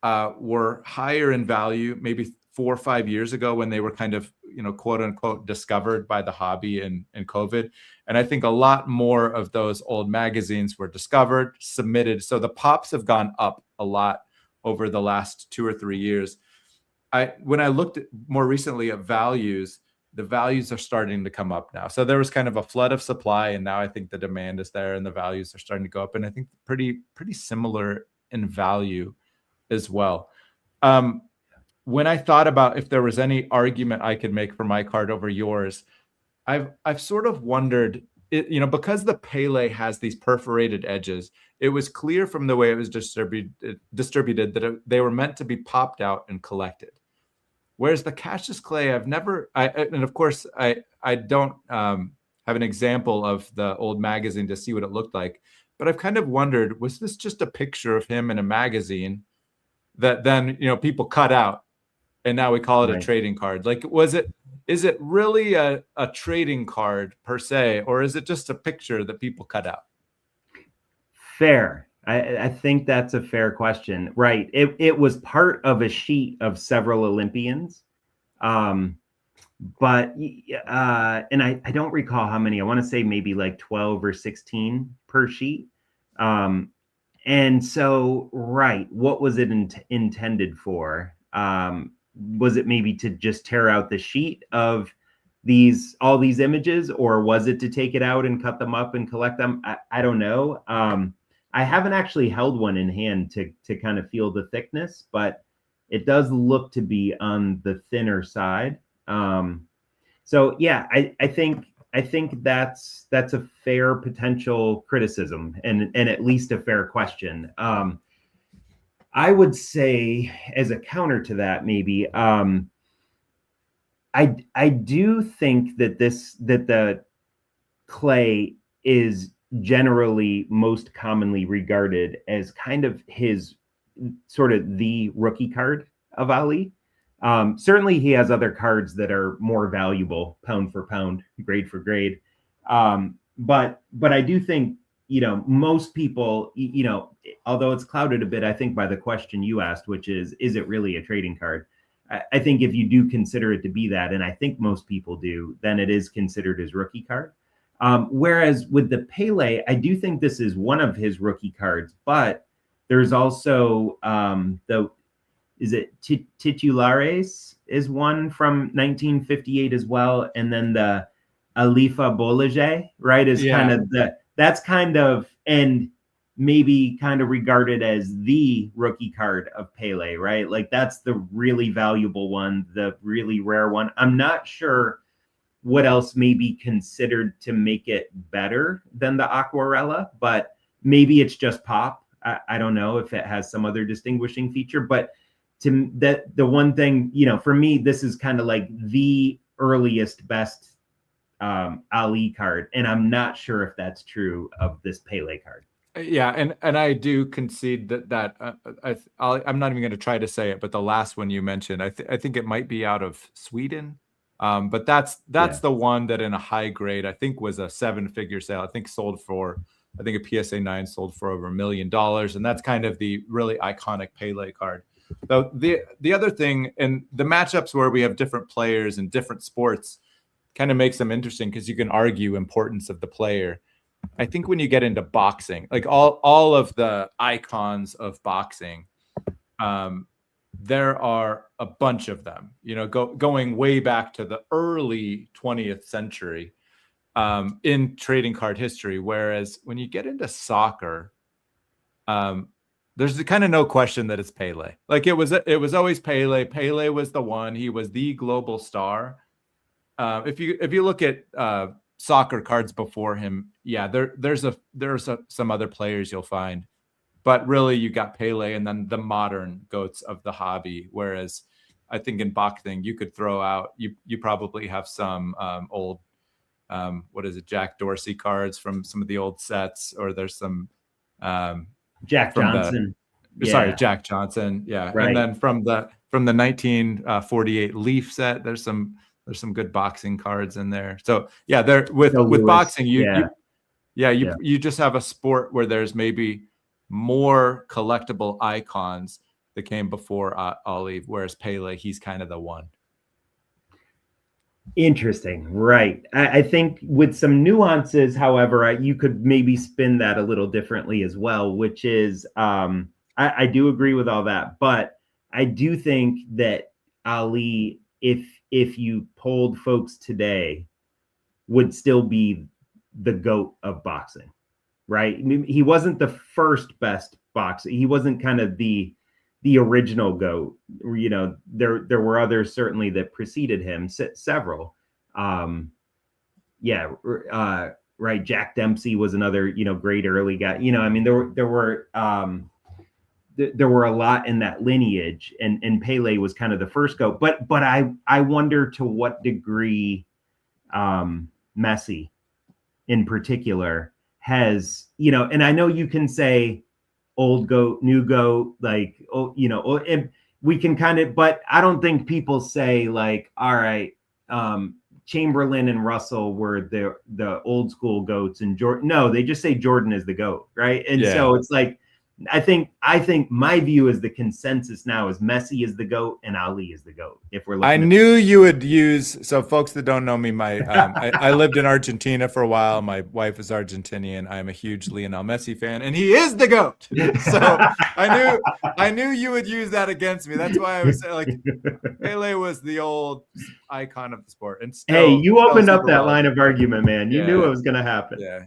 were higher in value, maybe 4 or 5 years ago when they were kind of, quote unquote, discovered by the hobby and COVID. And I think a lot more of those old magazines were discovered, submitted. So the pops have gone up a lot over the last 2 or 3 years. When I looked at more recently at values, the values are starting to come up now. So there was kind of a flood of supply, and now I think the demand is there and the values are starting to go up. And I think pretty similar in value as well. When I thought about if there was any argument I could make for my card over yours, I've sort of wondered, because the Pele has these perforated edges, it was clear from the way it was distributed that they were meant to be popped out and collected. Whereas the Cassius Clay, and of course I don't have an example of the old magazine to see what it looked like, but I've kind of wondered, was this just a picture of him in a magazine that then people cut out, and now we call it a trading card? Like, is it really a trading card per se, or is it just a picture that people cut out? Fair. I think that's a fair question. Right. It was part of a sheet of several Olympians. But and I don't recall how many. I want to say maybe like 12 or 16 per sheet. And so, right, what was it intended for? Was it maybe to just tear out the sheet of all these images, or was it to take it out and cut them up and collect them? I don't know. I haven't actually held one in hand to kind of feel the thickness, but it does look to be on the thinner side. So yeah, I think that's a fair potential criticism and at least a fair question. I would say, as a counter to that, maybe I do think that the Clay is generally most commonly regarded as kind of his sort of the rookie card of Ali. Certainly he has other cards that are more valuable pound for pound, grade for grade. But I do think, most people, although it's clouded a bit, I think, by the question you asked, which is it really a trading card? I think if you do consider it to be that, and I think most people do, then it is considered his rookie card. Whereas with the Pele, I do think this is one of his rookie cards, but there's also is it Titulares is one from 1958 as well, and then the Alifa Bolage, right, is kind of that's kind of, and maybe kind of regarded as the rookie card of Pele, right? Like that's the really valuable one, the really rare one. I'm not sure what else may be considered to make it better than the Aquarella, but maybe it's just pop. I don't know if it has some other distinguishing feature, but the one thing, for me, this is kind of like the earliest, best Ali card, and I'm not sure if that's true of this Pele card. Yeah, and I do concede that I'm not even going to try to say it, but the last one you mentioned, I think it might be out of Sweden. But that's the one that in a high grade, I think was a 7-figure sale. I think a PSA 9 sold for over $1 million. And that's kind of the really iconic Pele card. So the other thing, and the matchups where we have different players in different sports kind of makes them interesting because you can argue importance of the player. I think when you get into boxing, like all of the icons of boxing, there are a bunch of them, going way back to the early 20th century. in trading card history. Whereas when you get into soccer, there's kind of no question that it's Pele. Like it was always Pele. Pele was the one. He was the global star. If you look at soccer cards before him, yeah, there's some other players you'll find, but really you got Pele and then the modern goats of the hobby. Whereas I think in boxing you could throw out, you probably have some old Jack Dorsey cards from some of the old sets, or there's some Jack Johnson. Jack Johnson. Yeah. Right. And then from the 1948 Leaf set, there's some good boxing cards in there. So yeah, there with boxing, you just have a sport where there's maybe more collectible icons that came before Ali, whereas Pele, he's kind of the one. Interesting. Right. I think with some nuances, however, you could maybe spin that a little differently as well, which is, I do agree with all that, but I do think that Ali, if you polled folks today, would still be the GOAT of boxing, right? I mean, he wasn't the first best boxer. He wasn't kind of the original GOAT. You know, there were others certainly that preceded him, several. Right. Jack Dempsey was another, great early guy. I mean, there were a lot in that lineage, and Pele was kind of the first GOAT. But I wonder to what degree Messi in particular has, and I know you can say old GOAT, new GOAT, like, and we can kind of, but I don't think people say like, all right, Chamberlain and Russell were the old school GOATs, and Jordan. No, they just say Jordan is the GOAT, right? And so it's like, I think my view is the consensus now is Messi is the GOAT and Ali is the GOAT. If we're looking, I knew you would use. So, folks that don't know me, I lived in Argentina for a while. My wife is Argentinian. I'm a huge Lionel Messi fan, and he is the GOAT. So I knew you would use that against me. That's why I was saying, like, Pele was the old icon of the sport. And still, hey, you opened up that line of argument, man. You knew it was going to happen. Yeah.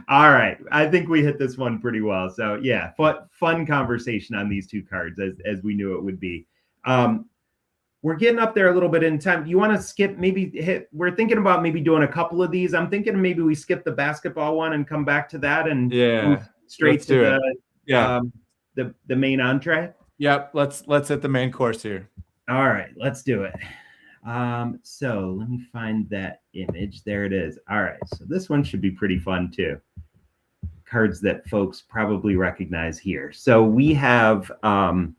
All right, I think we hit this one pretty well. So yeah, fun conversation on these two cards as we knew it would be. We're getting up there a little bit in time. Do you want to skip, we're thinking about maybe doing a couple of these. I'm thinking maybe we skip the basketball one and come back to that and move straight to the main entree. Yep. Let's hit the main course here. All right, let's do it. So let me find that image. There it is. All right. So this one should be pretty fun too. Cards that folks probably recognize here. So we have on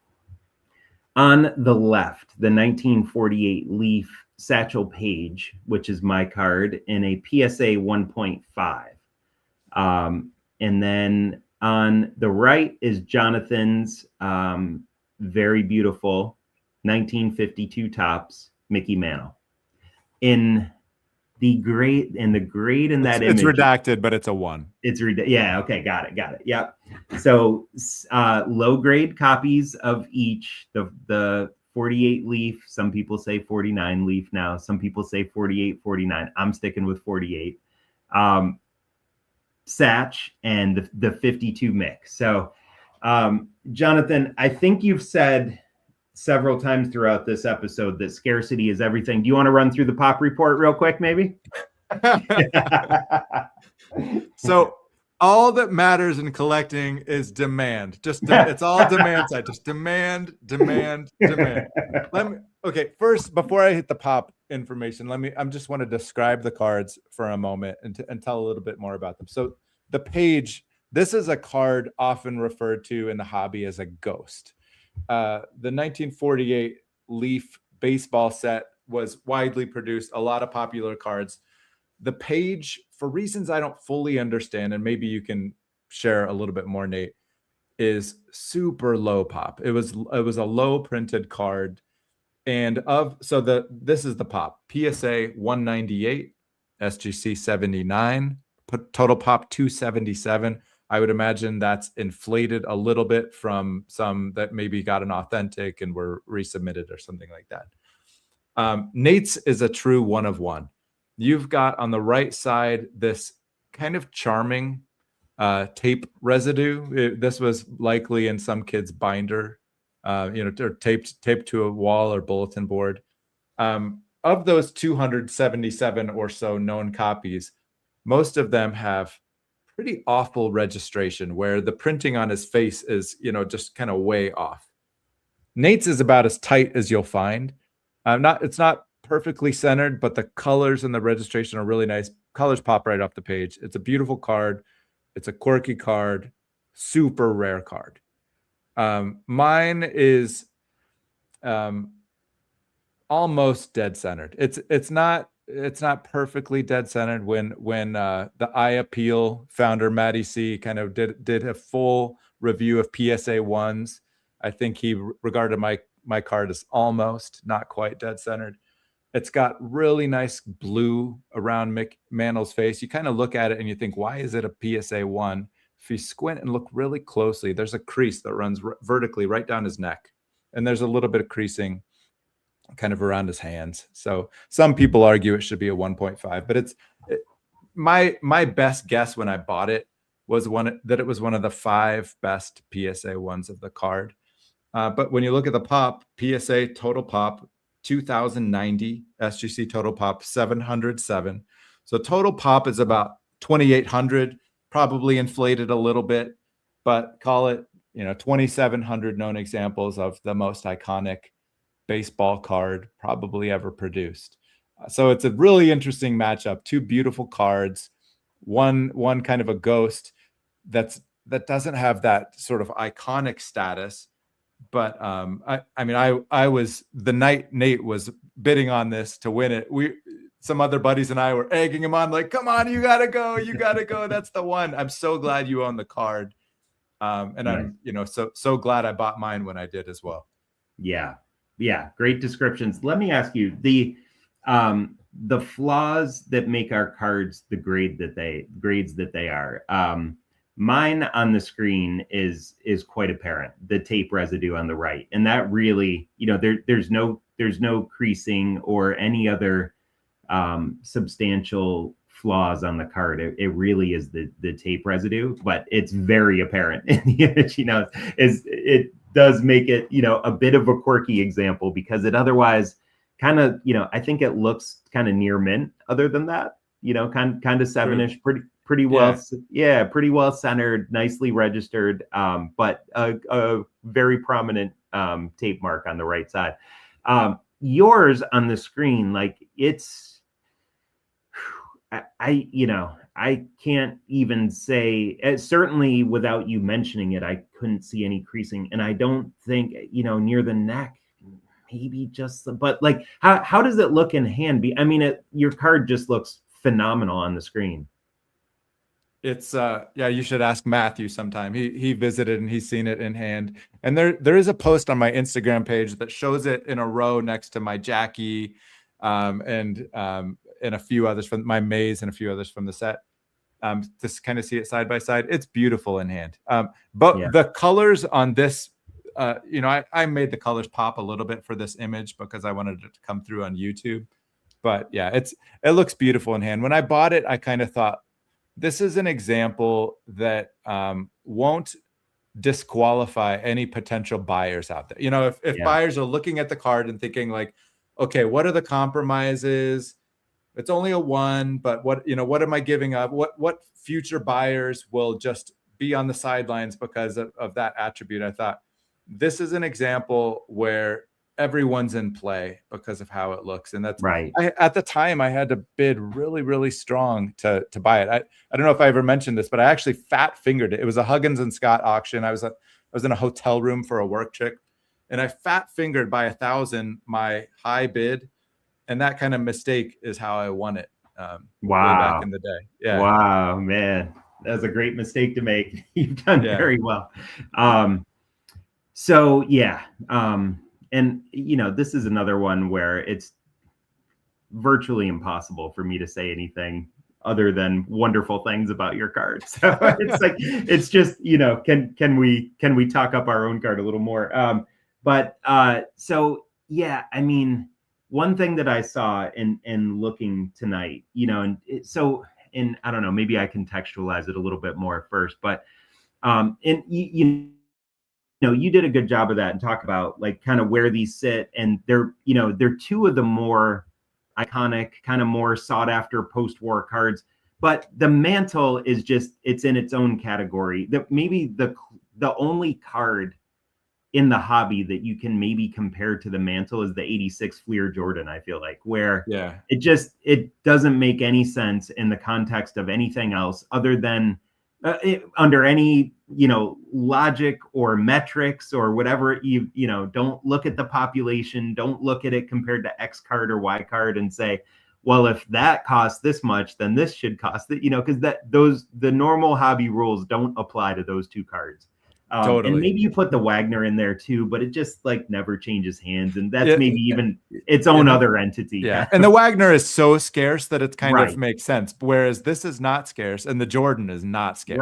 the left, the 1948 Leaf Satchel Paige, which is my card, in a PSA 1.5. And then on the right is Jonathan's very beautiful 1952 Topps Mickey Mantle. In the grade in that image, it's redacted, but it's a 1. Yeah. Okay. Got it. Yep. So low grade copies of each, the 48 Leaf. Some people say 49 Leaf now. Some people say 48, 49. I'm sticking with 48. Satch and the 52 mix. So Jonathan, I think you've said several times throughout this episode that scarcity is everything. Do you want to run through the pop report real quick, maybe? So all that matters in collecting is demand. It's all demand side. Just demand. First, before I hit the pop information, I just want to describe the cards for a moment and tell a little bit more about them. So the Paige, this is a card often referred to in the hobby as a ghost. The 1948 Leaf baseball set was widely produced, a lot of popular cards. The Paige, for reasons I don't fully understand, and maybe you can share a little bit more, Nate, is super low pop. It was a low printed card. And this is the pop. PSA 198, SGC 79, total pop 277. I would imagine that's inflated a little bit from some that maybe got an authentic and were resubmitted or something like that. Nate's is a true 1 of 1. you've got on the right side this kind of charming tape residue. This was likely in some kid's binder, or taped to a wall or bulletin board. Of those 277 or so known copies, most of them have pretty awful registration where the printing on his face is, just kind of way off. Nate's is about as tight as you'll find. It's not perfectly centered, but the colors and the registration are really nice. Colors pop right off the page. It's a beautiful card. It's a quirky card, super rare card. Mine is almost dead centered. It's not perfectly dead centered. When the Eye Appeal founder Matty C kind of did a full review of PSA ones, I think he regarded my card as almost, not quite dead centered. It's got really nice blue around Mick Mantle's face. You kind of look at it and you think, why is it a PSA 1? If you squint and look really closely, there's a crease that runs vertically right down his neck. And there's a little bit of creasing kind of around his hands. So some people argue it should be a 1.5, but my best guess when I bought it was that it was one of the 5 best PSA ones of the card. But when you look at the pop, PSA total pop, 2090, SGC total pop 707. So total pop is about 2,800, probably inflated a little bit, but call it 2,700 known examples of the most iconic baseball card probably ever produced. So it's a really interesting matchup. 2 beautiful cards, one kind of a ghost that doesn't have that sort of iconic status. But I was the night Nate was bidding on this to win it. Some other buddies and I were egging him on, like, come on, you gotta go. That's the one. I'm so glad you own the card. And nice. I'm, so glad I bought mine when I did as well. Yeah. Great descriptions. Let me ask you the flaws that make our cards the grades that they are. Mine on the screen is quite apparent, the tape residue on the right. And that really, there's no creasing or any other substantial flaws on the card. It really is the tape residue, but it's very apparent in the image, it does make it, a bit of a quirky example because it otherwise kind of, I think it looks kind of near mint other than that, kind of 7-ish, pretty well centered, nicely registered, but a very prominent tape mark on the right side. Yours on the screen, like it's, I can't even say, certainly without you mentioning it, I couldn't see any creasing, and I don't think near the neck. Maybe just, but like, how does it look in hand? Your card just looks phenomenal on the screen. It's you should ask Matthew sometime. He visited and he's seen it in hand. And there is a post on my Instagram page that shows it in a row next to my Jackie, and a few others from my Maze and a few others from the set. To kind of see it side by side. It's beautiful in hand. But the colors on this, I made the colors pop a little bit for this image because I wanted it to come through on YouTube. But yeah, it looks beautiful in hand. When I bought it, I kind of thought, this is an example that won't disqualify any potential buyers out there. If buyers are looking at the card and thinking like, okay, what are the compromises? It's only a 1, but what am I giving up? What future buyers will just be on the sidelines because of that attribute? I thought this is an example where everyone's in play because of how it looks. And that's right. At the time I had to bid really, really strong to buy it. I don't know if I ever mentioned this, but I actually fat fingered it. It was a Huggins and Scott auction. I was in a hotel room for a work trip, and I fat fingered by 1,000 my high bid. And that kind of mistake is how I won it. Wow. Back in the day. Yeah. Wow, man. That was a great mistake to make. You've done very well. And this is another one where it's virtually impossible for me to say anything other than wonderful things about your card. So it's like, it's just, can we talk up our own card a little more? one thing that I saw in looking tonight, and I don't know, maybe I contextualize it a little bit more first, but and you did a good job of that and talk about like kind of where these sit, and they're two of the more iconic, kind of more sought after post-war cards. But the mantle is just, it's in its own category. Maybe the only card in the hobby that you can maybe compare to the mantle is the 86 Fleer Jordan, I feel like, where it doesn't make any sense in the context of anything else other than under any logic or metrics or whatever. Don't look at the population, don't look at it compared to X card or Y card and say, well, if that costs this much, then this should cost that, because the normal hobby rules don't apply to those two cards. Totally. And maybe you put the Wagner in there too, but it just like never changes hands, and that's maybe even its own other entity. Yeah, and the Wagner is so scarce that it kind of makes sense, whereas this is not scarce, and the Jordan is not scarce.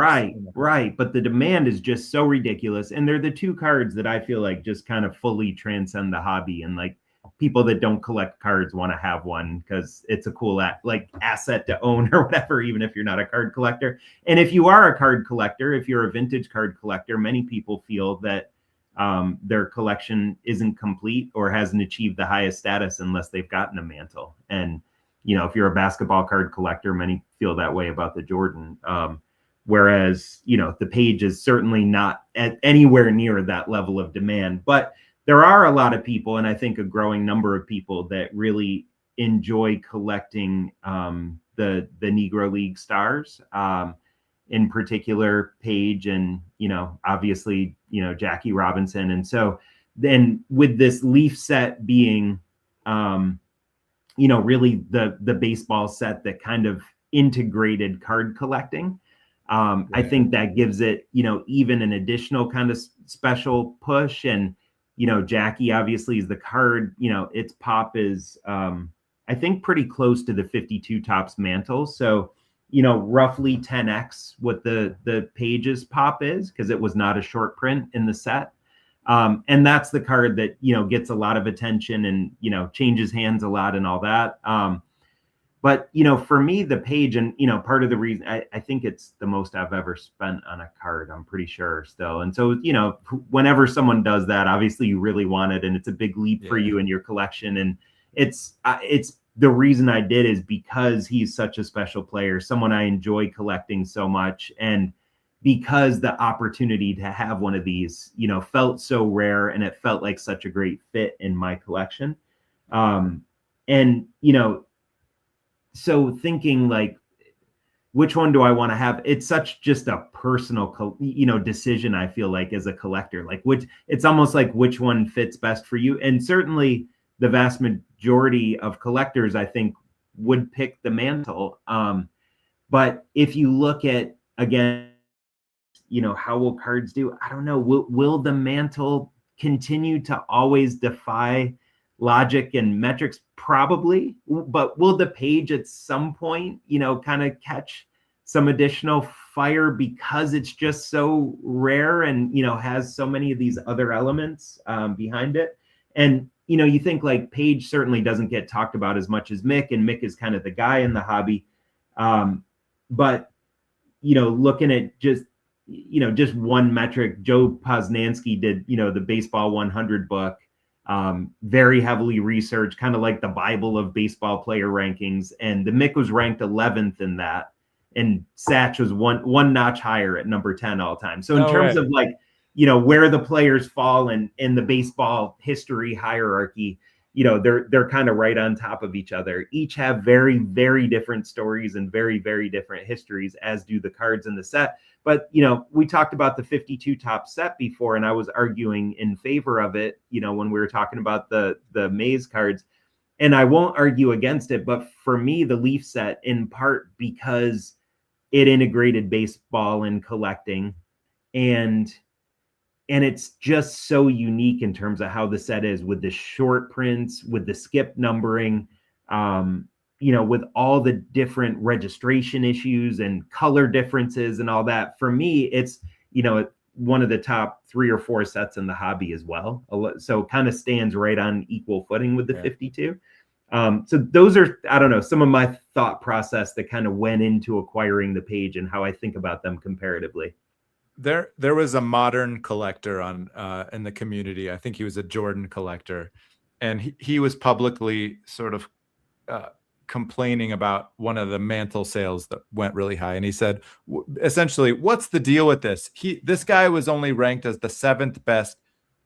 Right. But the demand is just so ridiculous, and they're the two cards that I feel like just kind of fully transcend the hobby, and like people that don't collect cards want to have one because it's a cool asset to own or whatever, even if you're not a card collector. And if you are a card collector, if you're a vintage card collector, many people feel that their collection isn't complete or hasn't achieved the highest status unless they've gotten a mantle. And if you're a basketball card collector, many feel that way about the Jordan. Whereas the Page is certainly not at anywhere near that level of demand, but there are a lot of people, and I think a growing number of people, that really enjoy collecting the Negro League stars, in particular Page and obviously Jackie Robinson. And so then with this Leaf set being really the baseball set that kind of integrated card collecting, I think that gives it even an additional kind of special push. And Jackie obviously is the card, its pop is, I think, pretty close to the 52 Topps mantle. So, roughly 10x what the Page's pop is, because it was not a short print in the set. And that's the card that, gets a lot of attention and, changes hands a lot and all that. But, for me, the Page, and, part of the reason I think it's the most I've ever spent on a card, I'm pretty sure still. And so, whenever someone does that, obviously you really want it, and it's a big leap for you in your collection. And it's the reason I did is because he's such a special player, someone I enjoy collecting so much. And because the opportunity to have one of these, felt so rare, and it felt like such a great fit in my collection. So thinking like, which one do I want to have? It's such just a personal, decision, I feel like, as a collector, like it's almost like which one fits best for you. And certainly the vast majority of collectors, I think, would pick the mantle. But if you look at, again, how will cards do? I don't know. Will the mantle continue to always defy logic and metrics? Probably. But will the Page at some point, kind of catch some additional fire because it's just so rare and, has so many of these other elements behind it? And, you think like Page certainly doesn't get talked about as much as Mick, and Mick is kind of the guy in the hobby. But, looking at just one metric, Joe Posnanski did, the Baseball 100 book, very heavily researched, kind of like the Bible of baseball player rankings. And the Mick was ranked 11th in that, and Satch was one notch higher at number 10 all time. So in terms of like, where the players fall in the baseball history hierarchy, they're kind of right on top of each other. Each have very, very different stories and very, very different histories, as do the cards in the set. But, we talked about the 52 Topps set before, and I was arguing in favor of it, when we were talking about the Maze cards. And I won't argue against it, but for me, the Leaf set, in part because it integrated baseball and collecting, and it's just so unique in terms of how the set is, with the short prints, with the skip numbering, with all the different registration issues and color differences and all that. For me, it's, one of the top 3 or 4 sets in the hobby as well. So kind of stands right on equal footing with the 52. So those are, I don't know, some of my thought process that kind of went into acquiring the page and how I think about them comparatively. There was a modern collector on in the community. I think he was a Jordan collector, and he was publicly sort of complaining about one of the mantle sales that went really high. And he said, essentially, what's the deal with this? This guy was only ranked as the 7th best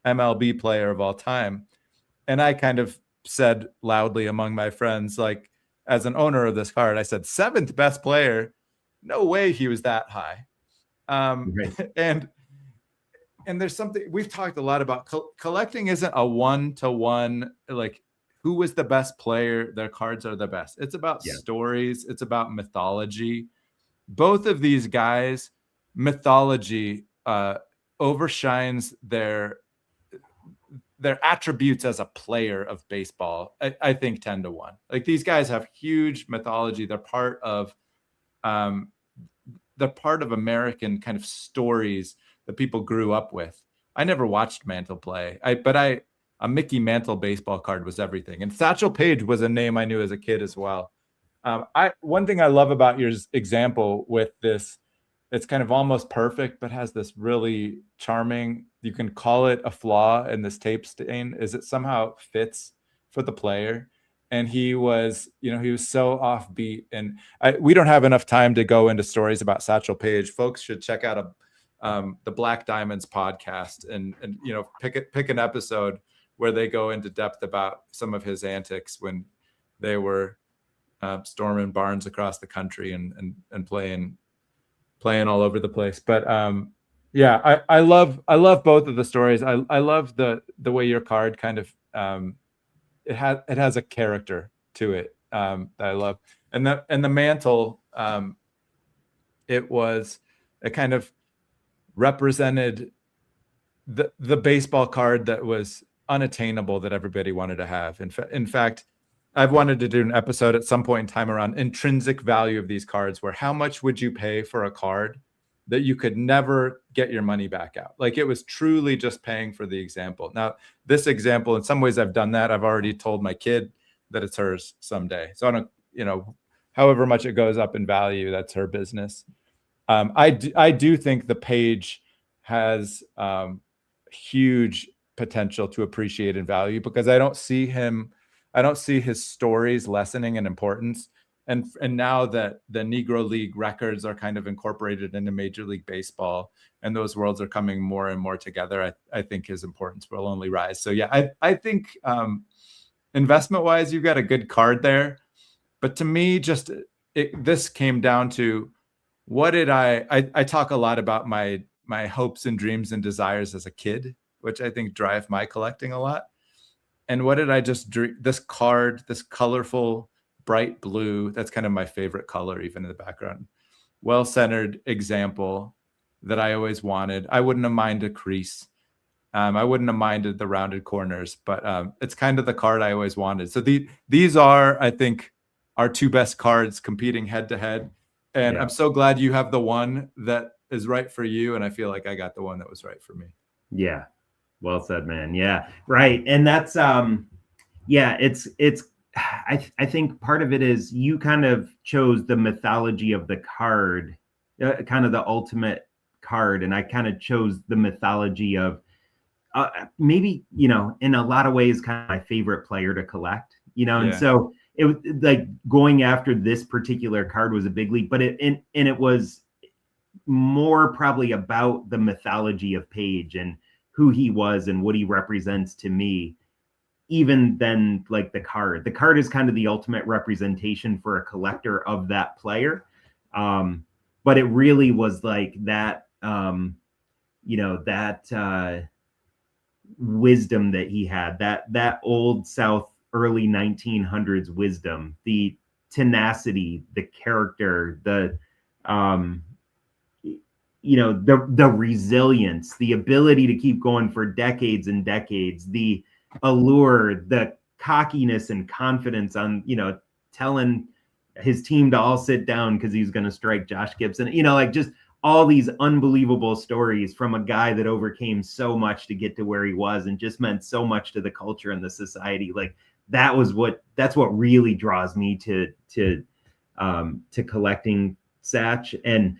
MLB player of all time. And I kind of said loudly among my friends, like, as an owner of this card, I said, 7th best player? No way he was that high. Right. And there's something we've talked a lot about. Collecting isn't a one-to-one, like, who was the best player, their cards are the best. It's about stories. It's about mythology. Both of these guys, mythology overshines their attributes as a player of baseball, I think 10-1. Like, these guys have huge mythology. They're part of American kind of stories that people grew up with. I never watched Mantle play, but a Mickey Mantle baseball card was everything. And Satchel Paige was a name I knew as a kid as well. One thing I love about your example with this, it's kind of almost perfect, but has this really charming, you can call it a flaw in this tape stain, is it somehow fits for the player. And he was so offbeat. And we don't have enough time to go into stories about Satchel Paige. Folks should check out the Black Diamonds podcast and pick an episode where they go into depth about some of his antics when they were storming barns across the country and playing all over the place. But I love both of the stories. I love the way your card kind of it has a character to it that I love. And the mantle, it kind of represented the baseball card that was unattainable that everybody wanted to have. In fact, I've wanted to do an episode at some point in time around intrinsic value of these cards, where how much would you pay for a card that you could never get your money back out? Like, it was truly just paying for the example. Now, this example, in some ways I've done that. I've already told my kid that it's hers someday. So I don't, however much it goes up in value, that's her business. I do think the page has huge potential to appreciate in value, because I don't see his stories lessening in importance. And now that the Negro League records are kind of incorporated into Major League Baseball, and those worlds are coming more and more together, I think his importance will only rise. So yeah, I think investment wise, you've got a good card there. But to me, this came down to, what did I talk a lot about my hopes and dreams and desires as a kid, which I think drive my collecting a lot. And what did I just dream? This card, this colorful, bright blue, that's kind of my favorite color, even in the background. Well-centered example that I always wanted. I wouldn't have minded a crease. I wouldn't have minded the rounded corners, but it's kind of the card I always wanted. So these are, I think, our two best cards competing head to head. And I'm so glad you have the one that is right for you. And I feel like I got the one that was right for me. Yeah. Well said, man. Yeah. Right. And that's, I think part of it is you kind of chose the mythology of the card, kind of the ultimate card. And I kind of chose the mythology of maybe, in a lot of ways, kind of my favorite player to collect, and so it was like going after this particular card was a big leap, but it was more probably about the mythology of Paige and who he was and what he represents to me, even than like the card. The card is kind of the ultimate representation for a collector of that player. But it really was like that, wisdom that he had, that old South early 1900s wisdom, the tenacity, the character, the resilience, the ability to keep going for decades and decades, the allure, the cockiness and confidence on, telling his team to all sit down because he's going to strike Josh Gibson, just all these unbelievable stories from a guy that overcame so much to get to where he was and just meant so much to the culture and the society. Like, that's what really draws me to collecting Satch. And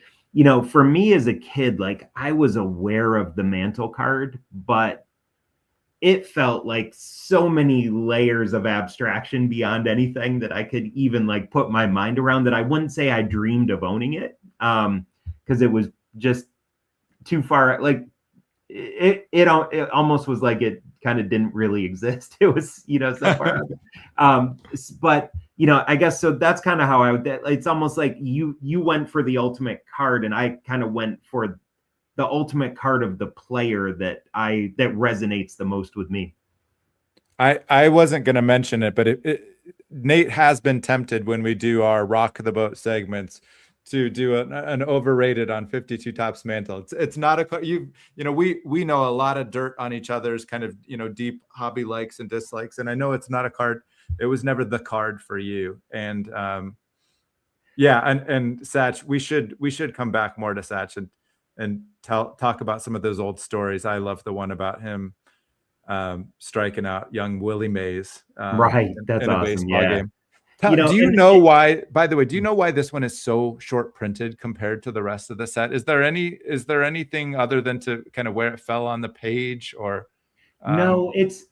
for me as a kid, like, I was aware of the Mantle card, but it felt like so many layers of abstraction beyond anything that I could even like put my mind around, that I wouldn't say I dreamed of owning it, because it was just too far. Like, it almost was like it kind of didn't really exist. It was, so far out. But I guess so. That's kind of how I would. It's almost like you went for the ultimate card, and I kind of went for the ultimate card of the player that resonates the most with me. I wasn't going to mention it, but Nate has been tempted when we do our Rock the Boat segments to do an overrated on 52 Topps Mantle. It's not we know a lot of dirt on each other's kind of deep hobby likes and dislikes, and I know it's not a card. It was never the card for you, and and Satch, we should come back more to Satch and talk about some of those old stories. I love the one about him striking out young Willie Mays, right? That's in a awesome. baseball Yeah. game. Do you know why? By the way, do you know why this one is so short printed compared to the rest of the set? Is there anything other than to kind of where it fell on the page, or? No, it's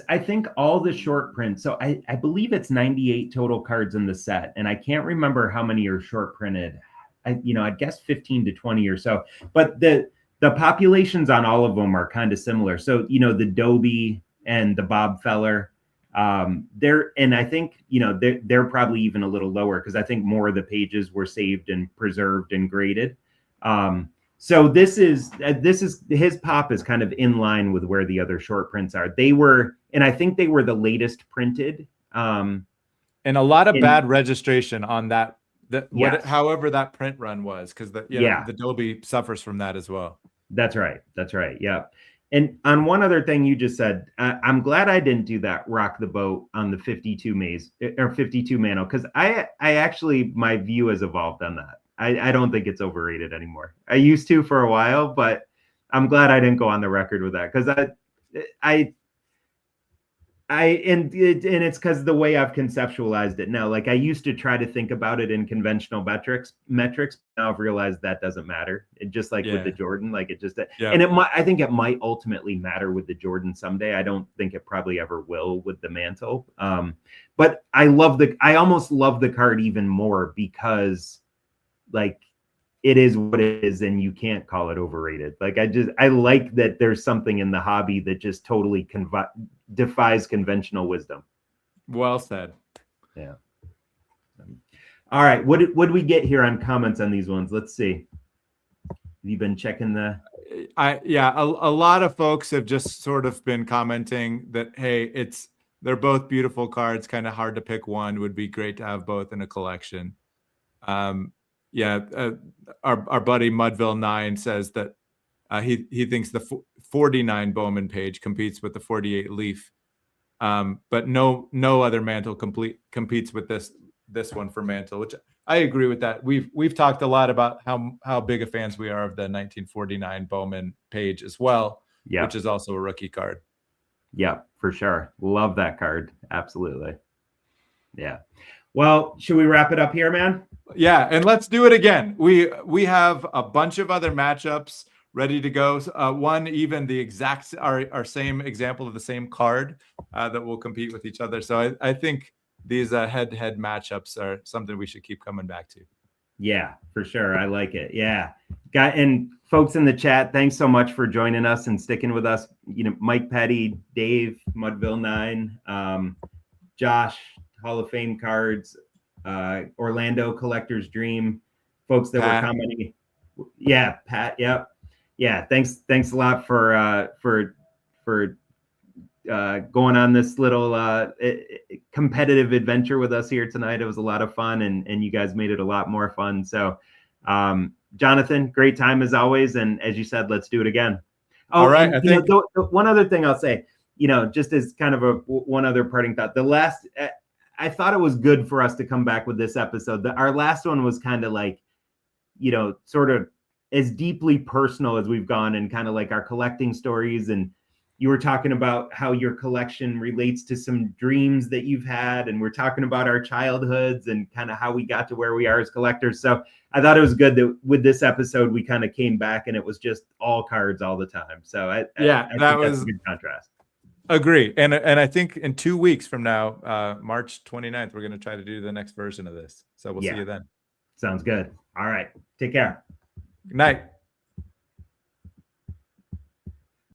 I think all the short prints. So I believe it's 98 total cards in the set, and I can't remember how many are short printed. I guess 15 to 20 or so. But the populations on all of them are kind of similar. So the Dobie and the Bob Feller, and I think they're probably even a little lower, because I think more of the pages were saved and preserved and graded. So this is his pop is kind of in line with where the other short prints are. And I think they were the latest printed. And a lot of bad registration on that. Yes. However that print run was, because the Dobie suffers from that as well. That's right. Yeah. And on one other thing you just said, I'm glad I didn't do that Rock the Boat on the 52 Maze or 52 Mantle, because I actually, my view has evolved on that. I don't think it's overrated anymore. I used to for a while, but I'm glad I didn't go on the record with that, because and it's because the way I've conceptualized it now. Like, I used to try to think about it in conventional metrics. Now I've realized that doesn't matter. It just like with the Jordan, like it just, and I think it might ultimately matter with the Jordan someday. I don't think it probably ever will with the Mantle. But I almost love the card even more, because like, it is what it is, and you can't call it overrated. Like, I like that there's something in the hobby that just totally defies conventional wisdom. Well said. Yeah. All right. What did we get here on comments on these ones? Let's see. Have you been checking the? A lot of folks have just sort of been commenting that, hey, they're both beautiful cards. Kind of hard to pick one. Would be great to have both in a collection. Our buddy Mudville 9 says that he thinks the 49 Bowman page competes with the 48 Leaf, but no other Mantle competes with this one for Mantle, which I agree with that. We've talked a lot about how big of fans we are of the 1949 Bowman page as well, which is also a rookie card. Yeah, for sure. Love that card. Absolutely. Yeah. Well, should we wrap it up here, man? Yeah, and let's do it again. We have a bunch of other matchups ready to go. One, even the exact our same example of the same card that will compete with each other. So I think these head-to-head matchups are something we should keep coming back to. Yeah, for sure. I like it. Yeah. And folks in the chat, thanks so much for joining us and sticking with us. Mike Petty, Dave, Mudville 9, Josh, Hall of Fame cards, Orlando Collector's Dream, folks that were commenting. Yeah, Pat. Yep. Yeah. Thanks a lot for going on this little competitive adventure with us here tonight. It was a lot of fun, and you guys made it a lot more fun. So, Jonathan, great time as always. And as you said, let's do it again. Oh, all right. And, one other thing I'll say, just as kind of one other parting thought, I thought it was good for us to come back with this episode. Our last one was kind of like, sort of as deeply personal as we've gone, and kind of like our collecting stories. And you were talking about how your collection relates to some dreams that you've had, and we're talking about our childhoods and kind of how we got to where we are as collectors. So I thought it was good that with this episode we kind of came back and it was just all cards all the time. So I that think that's was a good contrast. Agree. And I think in 2 weeks from now, March 29th, we're going to try to do the next version of this. So we'll see you then. Sounds good. All right. Take care. Good night.